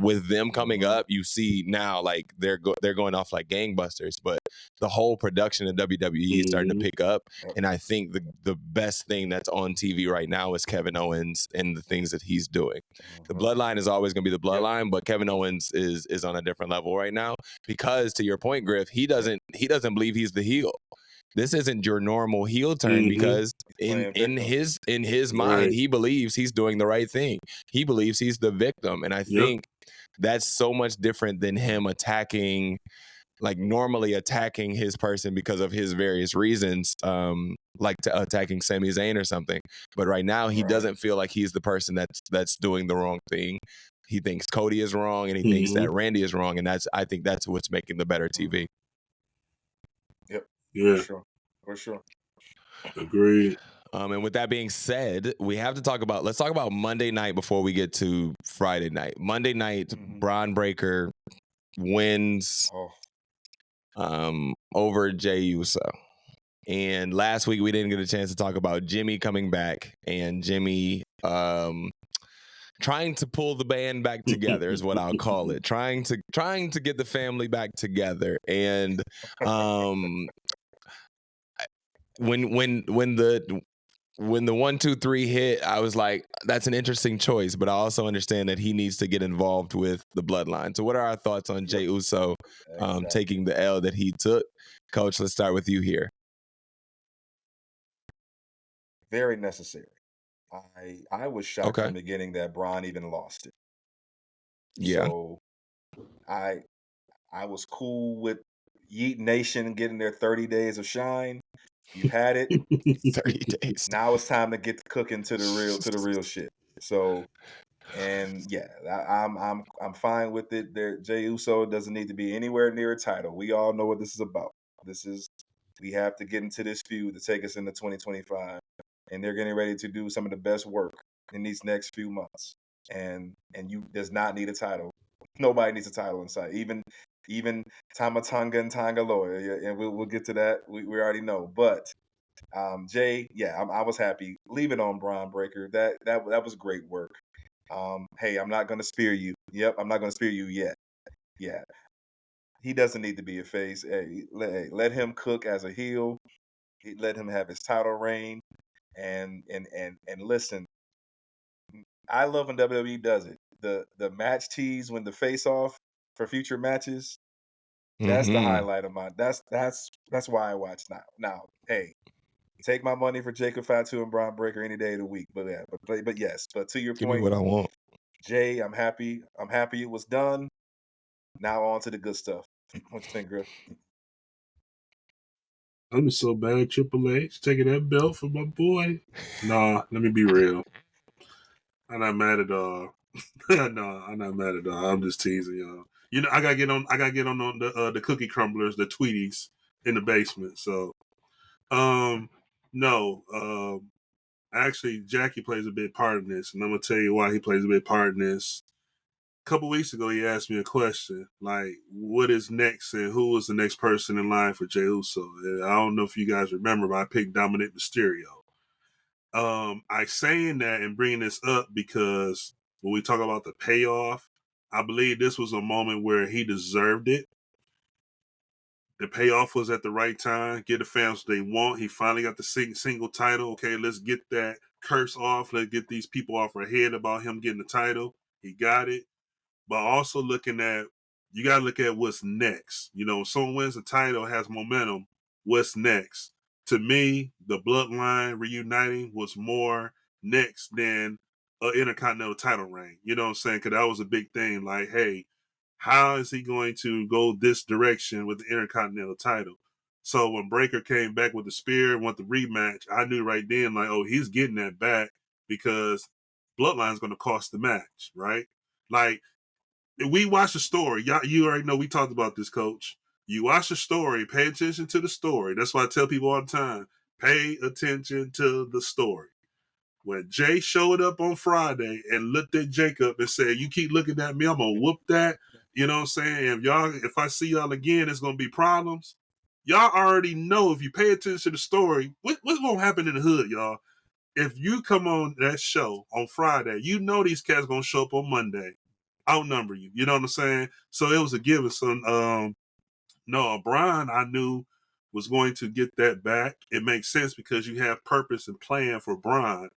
Speaker 1: with them coming up, you see now, like, they're going off like gangbusters. But the whole production of WWE is starting to pick up, and I think the best thing that's on TV right now is Kevin Owens and the things that he's doing. The Bloodline is always going to be the Bloodline, but Kevin Owens is on a different level right now, because, to your point, Griff, he doesn't believe he's the heel. This isn't your normal heel turn, because in his mind, he believes he's doing the right thing. He believes he's the victim, and I think that's so much different than him normally attacking his person because of his various reasons, attacking Sami Zayn or something. But right now, he doesn't feel like he's the person that's doing the wrong thing. He thinks Cody is wrong, and he thinks that Randy is wrong, and I think that's what's making the better TV.
Speaker 3: Yep.
Speaker 2: Yeah.
Speaker 3: For sure.
Speaker 2: Agreed.
Speaker 1: And with that being said, let's talk about Monday night before we get to Friday night. Monday night, Braun Breaker wins over Jey Uso. And last week we didn't get a chance to talk about Jimmy coming back and Jimmy trying to pull the band back together is what I'll call it. Trying to get the family back together. And when the 1, 2, 3 hit, I was like, that's an interesting choice, but I also understand that he needs to get involved with the bloodline. So what are our thoughts on Jey Uso taking the L that he took? Coach, let's start with you here.
Speaker 3: Very necessary. I was shocked
Speaker 1: Okay.
Speaker 3: from the beginning that Braun even lost it.
Speaker 1: Yeah.
Speaker 3: So I was cool with Yeet Nation getting their 30 days of shine. You had it.
Speaker 1: 30 days.
Speaker 3: Now it's time to get cooking to the real shit. So, and yeah, I'm fine with it. Jey Uso doesn't need to be anywhere near a title. We all know what this is about. We have to get into this feud to take us into 2025, and they're getting ready to do some of the best work in these next few months. And you does not need a title. Nobody needs a title inside. Even Tamatanga and Tangaloa. Yeah, and we'll get to that. We already know. But Jay, yeah, I was happy. Leave it on Braun Breaker. That was great work. Hey, I'm not gonna spear you. Yep, I'm not gonna spear you yet. Yeah. He doesn't need to be a face. Hey, let him cook as a heel. Let him have his title reign. And listen, I love when WWE does it. The match tease when the face off for future matches. That's the highlight of mine. That's why I watch now. Now, hey, take my money for Jacob Fatu and Braun Breaker any day of the week. But yeah, but yes. But to your
Speaker 1: Give
Speaker 3: point,
Speaker 1: me what I want.
Speaker 3: Jay, I'm happy. I'm happy it was done. Now on to the good stuff. What you think, Griff?
Speaker 2: I'm just so bad at Triple H taking that belt from my boy. Nah, let me be real. I'm not mad at all. No, I'm not mad at all. I'm just teasing y'all. You know, I gotta get on the cookie crumblers, the Tweeties in the basement. So, no, actually, Jackie plays a big part in this, and I'm gonna tell you why he plays a big part in this. A couple weeks ago, he asked me a question like, "What is next, and who is the next person in line for Jey Uso?" And I don't know if you guys remember, but I picked Dominic Mysterio. I saying that and bringing this up because when we talk about the payoff, I believe this was a moment where he deserved it. The payoff was at the right time. Get the fans what they want. He finally got the single title. Okay, let's get that curse off. Let's get these people off our head about him getting the title. He got it. But also you got to look at what's next. You know, if someone wins the title, has momentum, what's next? To me, the Bloodline reuniting was more next than an Intercontinental title reign. You know what I'm saying? Because that was a big thing. Like, hey, how is he going to go this direction with the Intercontinental title? So when Breaker came back with the spear and went the rematch, I knew right then, like, oh, he's getting that back because Bloodline's going to cost the match, right? Like, we watch the story. You already know we talked about this, Coach. You watch the story, pay attention to the story. That's why I tell people all the time, pay attention to the story. When Jay showed up on Friday and looked at Jacob and said, "You keep looking at me, I'm gonna whoop that." You know what I'm saying? If I see y'all again, it's gonna be problems. Y'all already know if you pay attention to the story, what's gonna happen in the hood, y'all. If you come on that show on Friday, you know these cats gonna show up on Monday, outnumber you. You know what I'm saying? So it was a given. So no, Brian I knew was going to get that back. It makes sense because you have purpose and plan for Brian.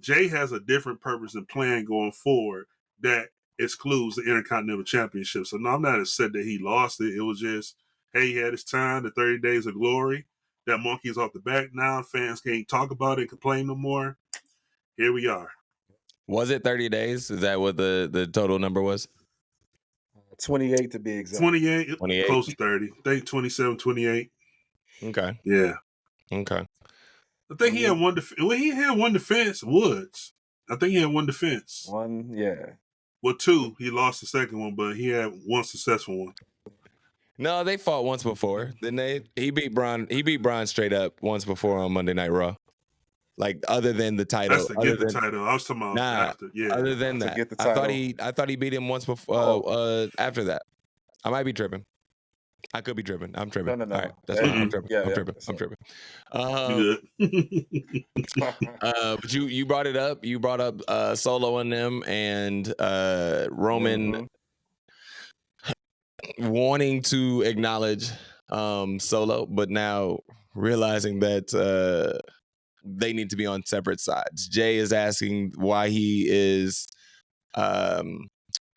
Speaker 2: Jay has a different purpose and plan going forward that excludes the Intercontinental Championship. So no, I'm not upset that he lost it. It was just, hey, he had his time, the 30 days of glory. That monkey's off the back now. Fans can't talk about it and complain no more. Here we are.
Speaker 1: Was it 30 days? Is that what the total number was?
Speaker 3: 28 to be exact.
Speaker 2: 28,
Speaker 1: 28.
Speaker 2: close to 30. I think 27, 28.
Speaker 1: Okay.
Speaker 2: Yeah.
Speaker 1: Okay.
Speaker 2: I think he had one he had one defense, Woods. I think he had one defense.
Speaker 3: One, yeah.
Speaker 2: Well, two. He lost the second one, but he had one successful one.
Speaker 1: No, they fought once before. Then he beat Braun straight up once before on Monday Night Raw. Like other than the title.
Speaker 2: That's to get the title. I was talking about after. Yeah.
Speaker 1: Other than that,
Speaker 3: get the
Speaker 1: I thought he beat him once before. After that, I might be tripping. I could be tripping. I'm tripping.
Speaker 3: No,
Speaker 1: All right,
Speaker 3: no.
Speaker 1: that's fine. I'm
Speaker 2: Mm-mm.
Speaker 1: tripping.
Speaker 3: Yeah,
Speaker 1: I'm
Speaker 3: yeah.
Speaker 1: tripping. I'm
Speaker 3: So,
Speaker 1: tripping.
Speaker 2: You good?
Speaker 1: But you brought it up. You brought up Solo and them and Roman
Speaker 3: mhm.
Speaker 1: wanting to acknowledge Solo, but now realizing that they need to be on separate sides. Jay is asking um,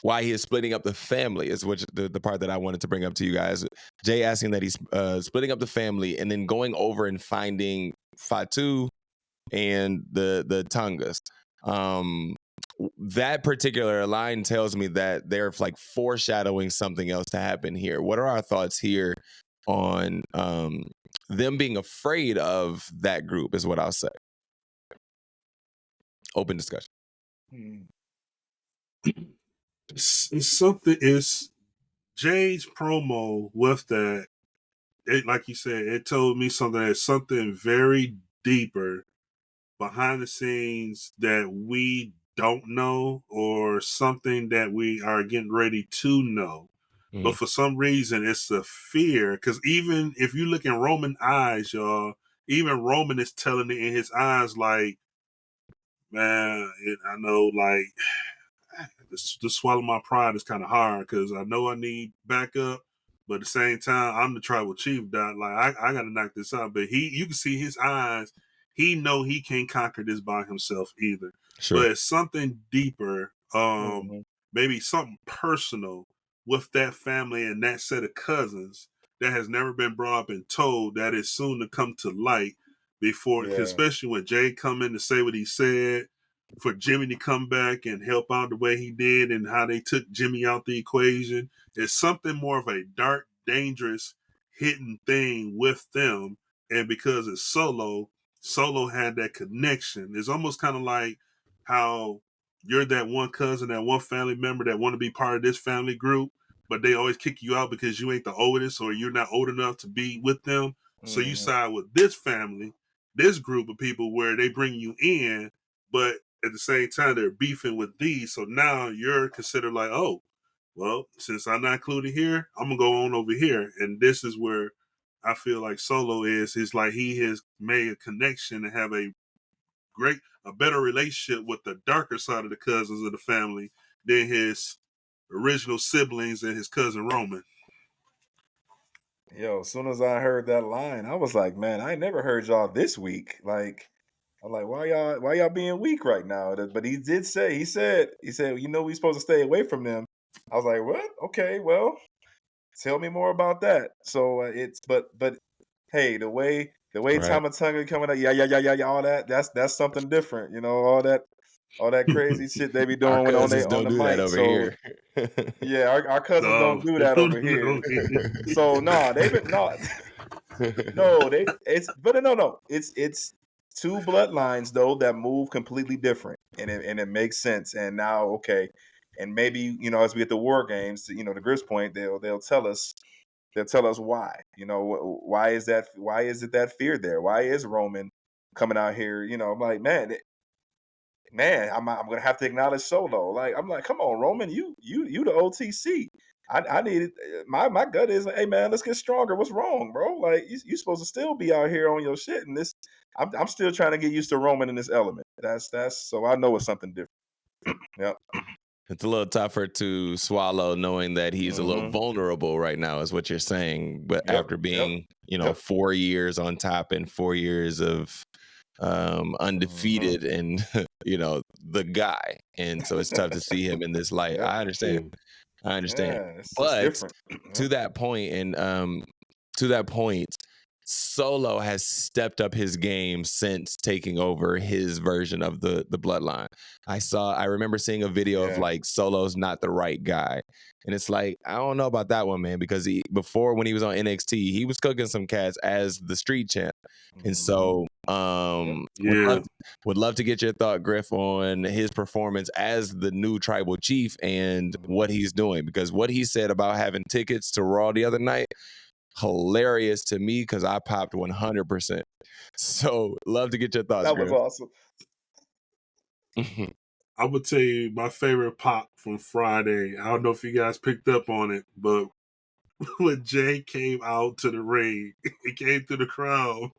Speaker 1: why he is splitting up the family, is which the part that I wanted to bring up to you guys. Jay asking that he's splitting up the family and then going over and finding Fatu and the Tongas. That particular line tells me that they're like foreshadowing something else to happen here. What are our thoughts here on them being afraid of that group is what I'll say. Open discussion.
Speaker 3: Mm.
Speaker 2: It's something. It's Jay's promo with that. It, like you said, it told me something that's something very deeper behind the scenes that we don't know, or something that we are getting ready to know. But for some reason, it's the fear. Because even if you look in Roman eyes, y'all, even Roman is telling it in his eyes, like, man, I know, like, to swallow my pride is kind of hard because I know I need backup, but at the same time, I'm the tribal chief. Dot, like, I got to knock this out. But you can see his eyes. He know he can't conquer this by himself either.
Speaker 1: Sure.
Speaker 2: But it's something deeper,
Speaker 3: Mhm.
Speaker 2: maybe something personal with that family and that set of cousins that has never been brought up and told, that is soon to come to light. Before,
Speaker 3: Yeah.
Speaker 2: especially when Jay come in to say what he said, for Jimmy to come back and help out the way he did, and how they took Jimmy out the equation. It's something more of a dark, dangerous, hidden thing with them. And because it's Solo had that connection. It's almost kind of like how you're that one cousin, that one family member that want to be part of this family group, but they always kick you out because you ain't the oldest, or you're not old enough to be with them. So you
Speaker 3: Mhm.
Speaker 2: side with this family, this group of people, where they bring you in, but at the same time they're beefing with these. So now you're considered like, oh, well, since I'm not included here, I'm gonna go on over here. And this is where I feel like Solo is. It's like he has made a connection and have a better relationship with the darker side of the cousins of the family than his original siblings and his cousin Roman.
Speaker 3: Yo, as soon as I heard that line, I was like, man, I ain't never heard y'all this weak. Like, I'm like, why y'all being weak right now? But he did say, he said, you know, we supposed to stay away from them. I was like, what? Okay, well, tell me more about that. So but hey, the way
Speaker 1: Right.
Speaker 3: Tamatonga coming up, yeah, all that's something different. You know, all that crazy shit they be
Speaker 1: Our
Speaker 3: doing when
Speaker 1: cousins
Speaker 3: on
Speaker 1: don't
Speaker 3: the
Speaker 1: do that
Speaker 3: mic.
Speaker 1: over
Speaker 3: So
Speaker 1: here.
Speaker 3: yeah, our cousins
Speaker 2: No,
Speaker 3: don't do that over here. So no, they've been no, no, it's two bloodlines though that move completely different, and it makes sense. And now, okay, and maybe as we get the war games, to Griff's point, they'll tell us why. Why is that? Why is it that fear there? Why is Roman coming out here? I'm like, man, I'm gonna have to acknowledge Solo. Like, I'm like, come on, Roman, you the OTC. I need it. My gut is, hey man, let's get stronger. What's wrong, bro? Like, you supposed to still be out here on your shit, and this, I'm still trying to get used to Roman in this element. That's so I know it's something different. Yep.
Speaker 1: It's a little tougher to swallow knowing that he's a little
Speaker 3: Mm-hmm.
Speaker 1: vulnerable right now, is what you're saying. But
Speaker 3: Yep.
Speaker 1: after
Speaker 3: Yep.
Speaker 1: being,
Speaker 3: Yep.
Speaker 1: 4 years on top and 4 years of
Speaker 3: Mm-hmm.
Speaker 1: undefeated and, the guy. And so it's tough to see him in this light.
Speaker 3: Yep.
Speaker 1: I understand. I understand.
Speaker 3: Yeah, it's
Speaker 1: But
Speaker 3: different.
Speaker 1: to
Speaker 3: Yep.
Speaker 1: that point, and to that point, Solo has stepped up his game since taking over his version of the bloodline. I remember seeing a video of
Speaker 3: Yeah.
Speaker 1: like Solo's not the right guy. And it's like, I don't know about that one, man, because before when he was on NXT, he was cooking some cats as the street champ. And
Speaker 3: Mm-hmm.
Speaker 1: so
Speaker 3: Yep.
Speaker 2: yeah.
Speaker 1: would love to get your thought, Griff, on his performance as the new tribal chief and what
Speaker 3: Mm-hmm.
Speaker 1: he's doing. Because what he said about having tickets to Raw the other night, hilarious to me because I popped 100%. So love to get your thoughts,
Speaker 3: That was
Speaker 1: Griff.
Speaker 3: awesome.
Speaker 2: I would tell you my favorite pop from Friday. I don't know if you guys picked up on it, but when Jay came out to the ring, he came through the crowd.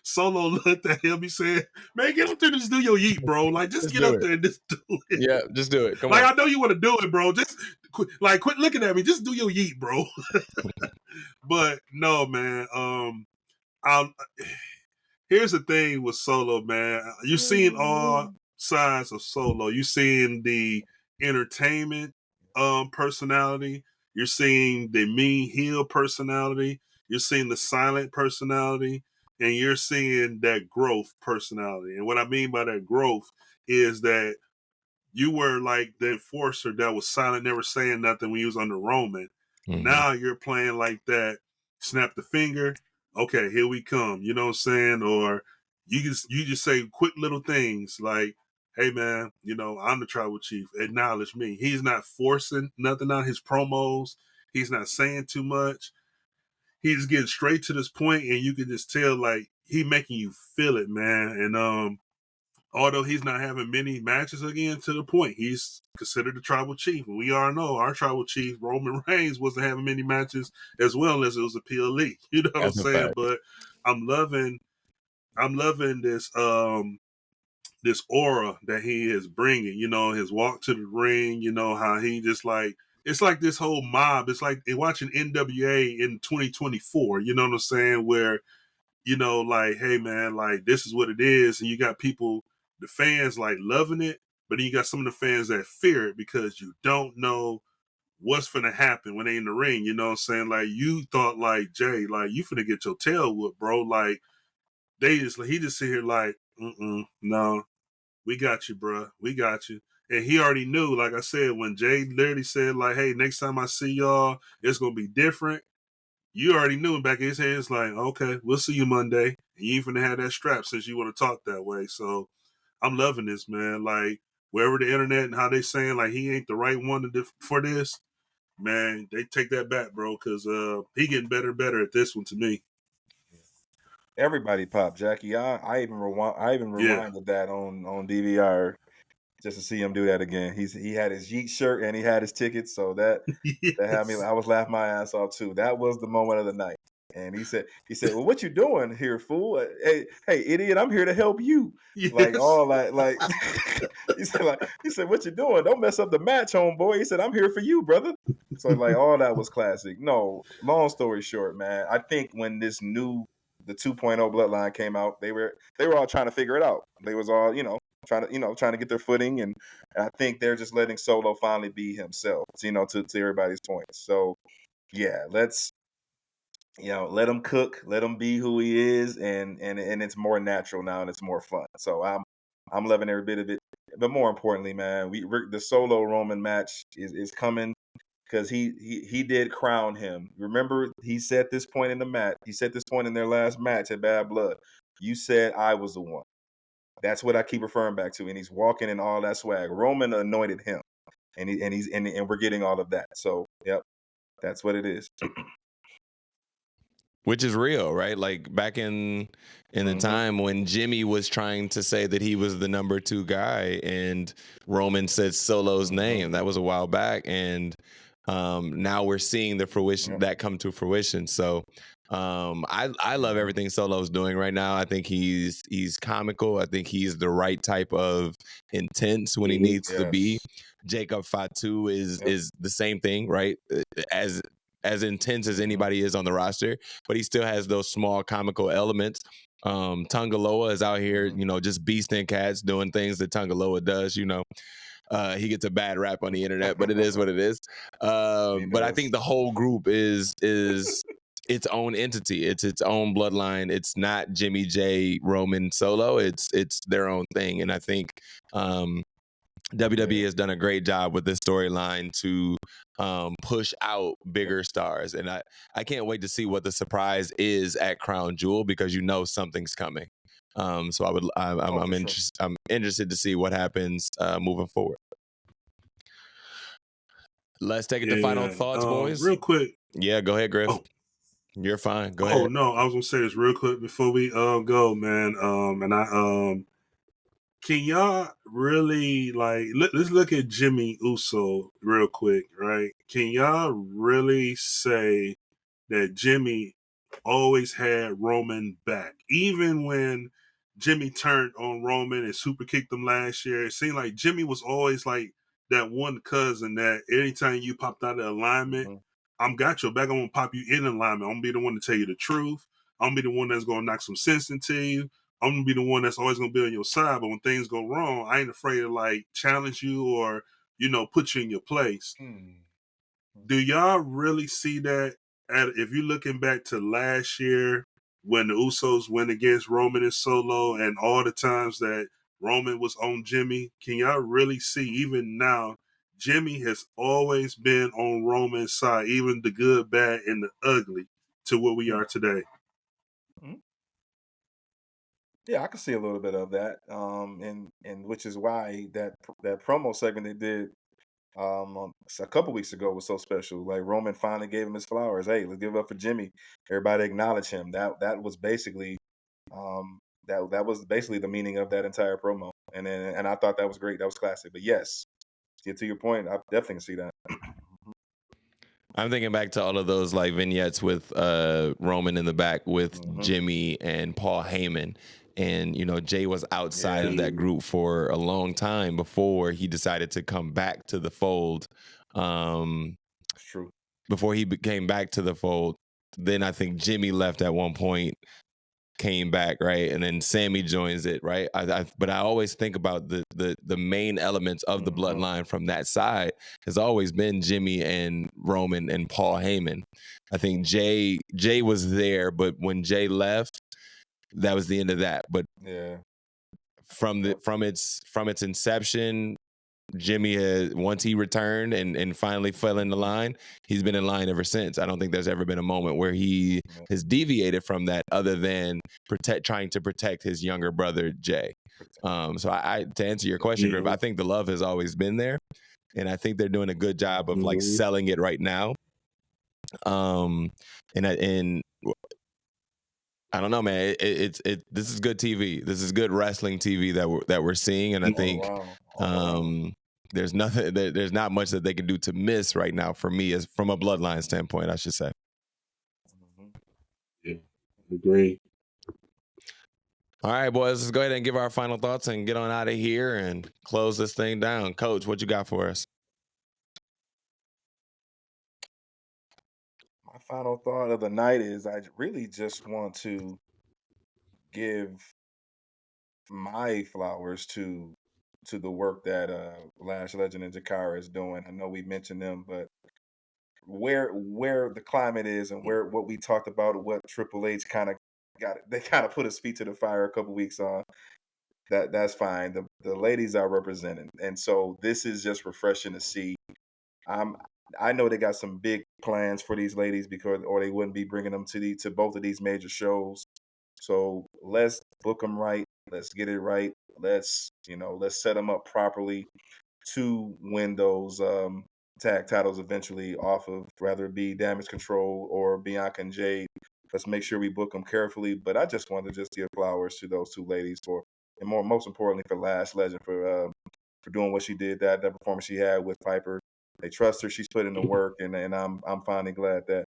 Speaker 2: Solo looked at him. He said, "Man, get up there and just do your yeet, bro. Like, just get
Speaker 1: do
Speaker 2: up
Speaker 1: it.
Speaker 2: there and just do it.
Speaker 1: Yeah, just do it. Come
Speaker 2: Like,
Speaker 1: on.
Speaker 2: I know you want to do it, bro. Just quit looking at me. Just do your yeet, bro." But no, man. I'll, here's the thing with Solo, man. You're seeing all sides of Solo. You're seeing the entertainment personality. You're seeing the mean heel personality. You're seeing the silent personality. And you're seeing that growth personality. And what I mean by that growth is that you were like the enforcer that was silent, never saying nothing when you was under Roman.
Speaker 1: Mhm.
Speaker 2: Now you're playing like that. Snap the finger. Okay, here we come. You know what I'm saying? Or you just say quick little things like, "Hey man, you know I'm the tribal chief. Acknowledge me." He's not forcing nothing out his promos. He's not saying too much. He's getting straight to this point, and you can just tell like he making you feel it, man. And although he's not having many matches again, to the point, he's considered the tribal chief. And we all know our tribal chief, Roman Reigns, wasn't having many matches as well as it was a PLE. You know what I'm
Speaker 1: That's a
Speaker 2: saying?
Speaker 1: fact.
Speaker 2: But I'm loving this aura that he is bringing. You know, his walk to the ring. You know how he just like it's like this whole mob. It's like watching NWA in 2024. You know what I'm saying? Where like, hey man, like this is what it is, and you got people, the fans like loving it, but then you got some of the fans that fear it because you don't know what's finna happen when they in the ring. You know what I'm saying? Like you thought like Jay, like you finna get your tail whooped, bro. Like he just sit here like, no, we got you, bro. We got you. And he already knew, like I said, when Jay literally said, like, hey, next time I see y'all, it's gonna be different. You already knew in back of his head, it's like, okay, we'll see you Monday. And you ain't finna have that strap since you want to talk that way. So I'm loving this, man. Like, wherever the internet and how they saying, like, he ain't the right one for this, man, they take that back, bro, because he getting better and better at this one to me.
Speaker 3: Everybody popped, Jackie. I even rewinded that on DVR just to see him do that again. He had his Yeet shirt and he had his tickets, so that had me. I was laughing my ass off too. That was the moment of the night. And he said, "Well, what you doing here, fool? Hey, idiot! I'm here to help you."
Speaker 2: Yes.
Speaker 3: Like all that, like he said, "What you doing? Don't mess up the match, homeboy." He said, "I'm here for you, brother." So like all that was classic. No, long story short, man. I think when the 2.0 Bloodline came out, they were all trying to figure it out. They was all trying to get their footing, and I think they're just letting Solo finally be himself. To everybody's points. So yeah, let's let him cook, let him be who he is, and it's more natural now and it's more fun. So I'm loving every bit of it. But more importantly, man, the Solo Roman match is coming because he did crown him. Remember, he set this point in the match. He set this point in their last match at Bad Blood. You said I was the one. That's what I keep referring back to. And he's walking in all that swag. Roman anointed him, and we're getting all of that. So yep, that's what it is.
Speaker 1: Which is real, right? Like back in the time when Jimmy was trying to say that he was the number 2 guy and Roman said Solo's name. That was a while back, and now we're seeing the fruition that come to fruition. So I love everything Solo's doing right now. I think he's comical. I think he's the right type of intense when he needs to be. Jacob Fatu is the same thing, right? As intense as anybody is on the roster, but he still has those small comical elements. Tungaloa is out here, just beasting cats, doing things that Tungaloa does, he gets a bad rap on the internet, but it is what it is. But I think the whole group is its own entity. It's its own bloodline. It's not Jimmy J, Roman, Solo. It's their own thing. And I think WWE has done a great job with this storyline to push out bigger stars, and I can't wait to see what the surprise is at Crown Jewel, because something's coming. So I'm interested to see what happens moving forward. Let's take it to final thoughts, boys.
Speaker 2: Real quick.
Speaker 1: Yeah, go ahead, Griff. You're fine. Go ahead.
Speaker 2: Oh no, I was gonna say this real quick before we go, man. Can y'all really let's look at Jimmy Uso real quick, right? Can y'all really say that Jimmy always had Roman back. Even when Jimmy turned on Roman and super kicked him last year, it seemed like Jimmy was always like that one cousin that anytime you popped out of alignment, I'm got your back. I'm gonna pop you in alignment. I'm gonna be the one to tell you the truth. I'm gonna be the one that's gonna knock some sense into you. I'm gonna be the one that's always gonna be on your side. But when things go wrong, I ain't afraid to like challenge you or put you in your place. Do y'all really see that? If you're looking back to last year when the Usos went against Roman and Solo, and all the times that Roman was on Jimmy, can y'all really see even now? Jimmy has always been on Roman's side, even the good, bad, and the ugly, to where we are today.
Speaker 3: Yeah, I can see a little bit of that, and which is why that promo segment they did a couple weeks ago was so special. Like Roman finally gave him his flowers. Hey, let's give it up for Jimmy. Everybody acknowledge him. That was basically that was basically the meaning of that entire promo. And I thought that was great. That was classic. But yes, to your point, I definitely can see that.
Speaker 1: I'm thinking back to all of those like vignettes with Roman in the back with Jimmy and Paul Heyman. And, Jay was outside of that group for a long time before he decided to come back to the fold.
Speaker 3: It's true.
Speaker 1: Before he came back to the fold, then I think Jimmy left at one point, came back, right? And then Sammy joins it, right? But I always think about the main elements of the bloodline from that side has always been Jimmy and Roman and Paul Heyman. I think Jay was there, but when Jay left, that was the end of that. But from its inception, Jimmy has, once he returned and finally fell in the line, he's been in line ever since. I don't think there's ever been a moment where he has deviated from that other than trying to protect his younger brother, Jay. So I to answer your question, Griff, I think the love has always been there. And I think they're doing a good job of like selling it right now. And I don't know, man. This is good TV. This is good wrestling TV that we're seeing, and I think there's nothing. There's not much that they can do to miss right now for me, as from a bloodline standpoint, I should say.
Speaker 2: Yeah, agree.
Speaker 1: All right, boys. Let's go ahead and give our final thoughts and get on out of here and close this thing down. Coach, what you got for us?
Speaker 3: My final thought of the night is I really just want to give my flowers to the work that Lash Legend and Jakara is doing. I know we mentioned them, but where the climate is and what we talked about, what Triple H kind of they kind of put his feet to the fire a couple weeks on. That's fine. The ladies are represented, and so this is just refreshing to see. I know they got some big plans for these ladies or they wouldn't be bringing them to both of these major shows. So let's book them right. Let's get it right. Let's set them up properly to win those tag titles eventually off of, whether it be Damage Control or Bianca and Jade. Let's make sure we book them carefully. But I just wanted to just give flowers to those two ladies and most importantly for Lash Legend for doing what she did, that performance she had with Piper. They trust her. She's put in the work, and I'm finally glad that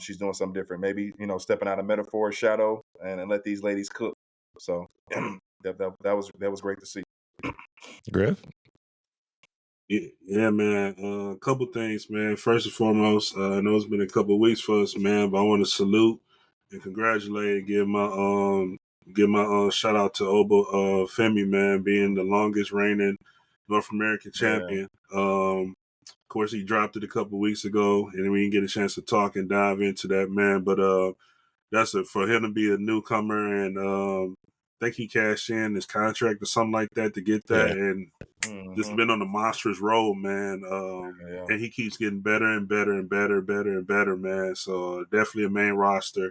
Speaker 3: she's doing something different. Maybe stepping out of Metaphor's shadow and let these ladies cook. So that was great to see.
Speaker 1: Griff?
Speaker 2: Yeah, man. A couple things, man. First and foremost, I know it's been a couple of weeks for us, man, but I want to salute and congratulate and give my shout out to Oba Femi, man, being the longest reigning North American champion. Of course, he dropped it a couple of weeks ago, and we didn't get a chance to talk and dive into that, man. But that's it for him to be a newcomer, and I think he cashed in his contract or something like that to get that, and just been on a monstrous road, man. And he keeps getting better and better and better, man. So definitely a main roster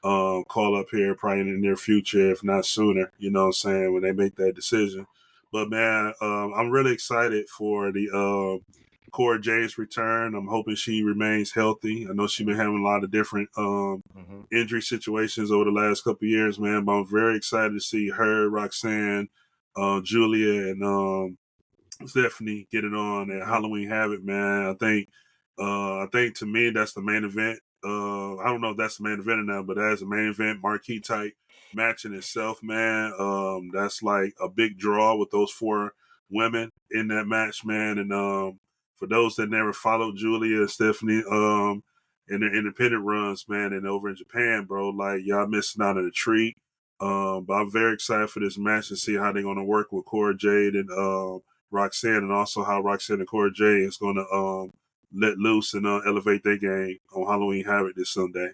Speaker 2: call up here probably in the near future, if not sooner, you know what I'm saying, when they make that decision. But man, I'm really excited for the Cora Jade's return. I'm hoping she remains healthy. I know she's been having a lot of different injury situations over the last couple of years, man. But I'm very excited to see her, Roxanne, Julia, and Stephanie get it on at Halloween Havoc, man. I think to me that's the main event I don't know if that's the main event or not, but as a main event, marquee type match in itself, man. That's like a big draw with those 4 women in that match, man. And for those that never followed Julia and Stephanie in their independent runs, man, and over in Japan, bro, like y'all missing out on a treat. But I'm very excited for this match to see how they're going to work with Cora Jade and Roxanne, and also how Roxanne and Cora Jade is going to let loose and elevate their game on Halloween Havoc this Sunday.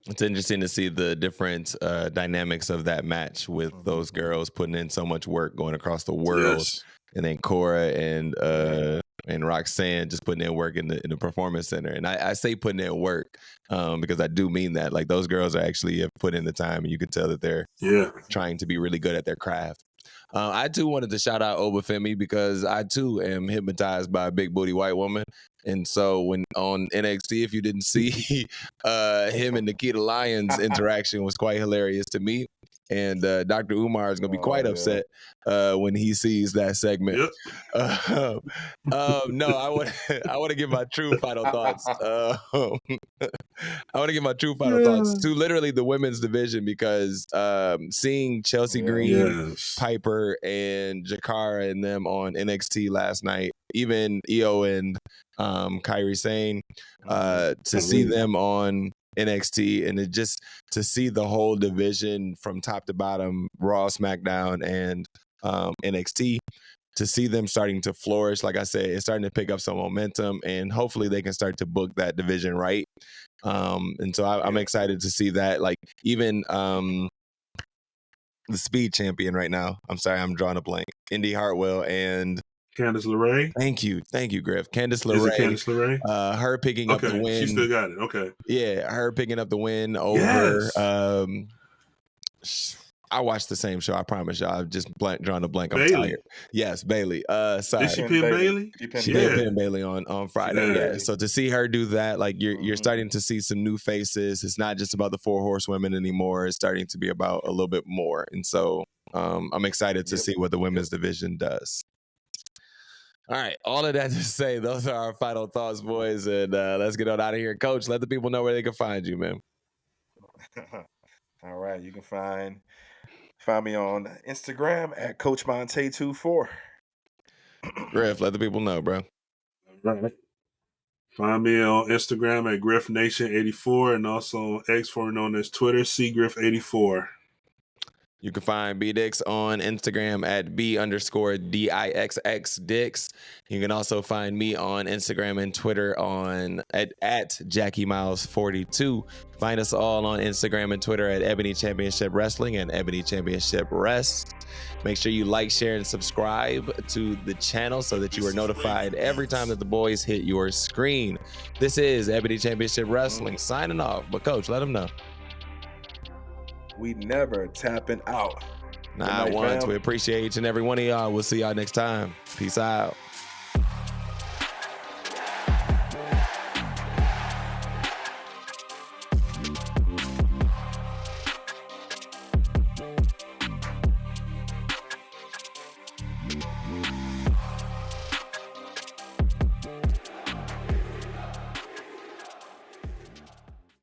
Speaker 1: It's interesting to see the different dynamics of that match with those girls putting in so much work going across the world,
Speaker 2: Yes.
Speaker 1: and then Cora and Roxanne just putting in work in the performance center. And I say putting in work because I do mean that. Like, those girls are actually have put in the time, and you can tell that they're trying to be really good at their craft. I too wanted to shout out Obafemi because I too am hypnotized by a big booty white woman. And so when on NXT, if you didn't see him and Nikita Lyons interaction was quite hilarious to me. And Dr. Umar is going to be quite upset when he sees that segment.
Speaker 2: Yep.
Speaker 1: No, I want to give my true final thoughts. I want to give my true final thoughts to literally the women's division, because seeing Chelsea Green, Piper, and Jakara and them on NXT last night, even Io and Kairi Sane, to see them on NXT, and just to see the whole division from top to bottom, Raw, SmackDown, and NXT, to see them starting to flourish. Like I said, it's starting to pick up some momentum, and hopefully they can start to book that division right. And so I'm excited to see that. Like, even the Speed champion right now, I'm sorry, I'm drawing a blank, Indy Hartwell and
Speaker 2: Candice LeRae.
Speaker 1: Thank you, Griff. Candice LeRae.
Speaker 2: Is it Candice LeRae?
Speaker 1: Her picking up the win.
Speaker 2: She still got it. Okay.
Speaker 1: Yeah, her picking up the win over. I watched the same show. I promise y'all. I've just drawing a blank. I'm tired. Yes, Bailey. Sorry.
Speaker 2: Did she pin Bailey?
Speaker 1: She did pin Bailey on Friday. Yeah. So to see her do that, like, you're starting to see some new faces. It's not just about the 4 horsewomen anymore. It's starting to be about a little bit more. And so I'm excited to see what the women's division does. All right, all of that to say, those are our final thoughts, boys, and let's get on out of here. Coach, let the people know where they can find you, man.
Speaker 3: All right, you can find me on Instagram at Coach Montay 24.
Speaker 1: Griff, let the people know, bro.
Speaker 2: All right. Find me on Instagram at GriffNation84, and also on X, formerly known as Twitter, CGriff84.
Speaker 1: You can find BDixx on Instagram at B_DIXXDixx. You can also find me on Instagram and Twitter at Jackie Miles 42. Find us all on Instagram and Twitter at Ebony Championship Wrestling and Ebony Championship Rest. Make sure you like, share, and subscribe to the channel so that you are notified every time that the boys hit your screen. This is Ebony Championship Wrestling signing off. But Coach, let them know.
Speaker 3: We never tapping out.
Speaker 1: Not once. We appreciate each and every one of y'all. We'll see y'all next time. Peace out.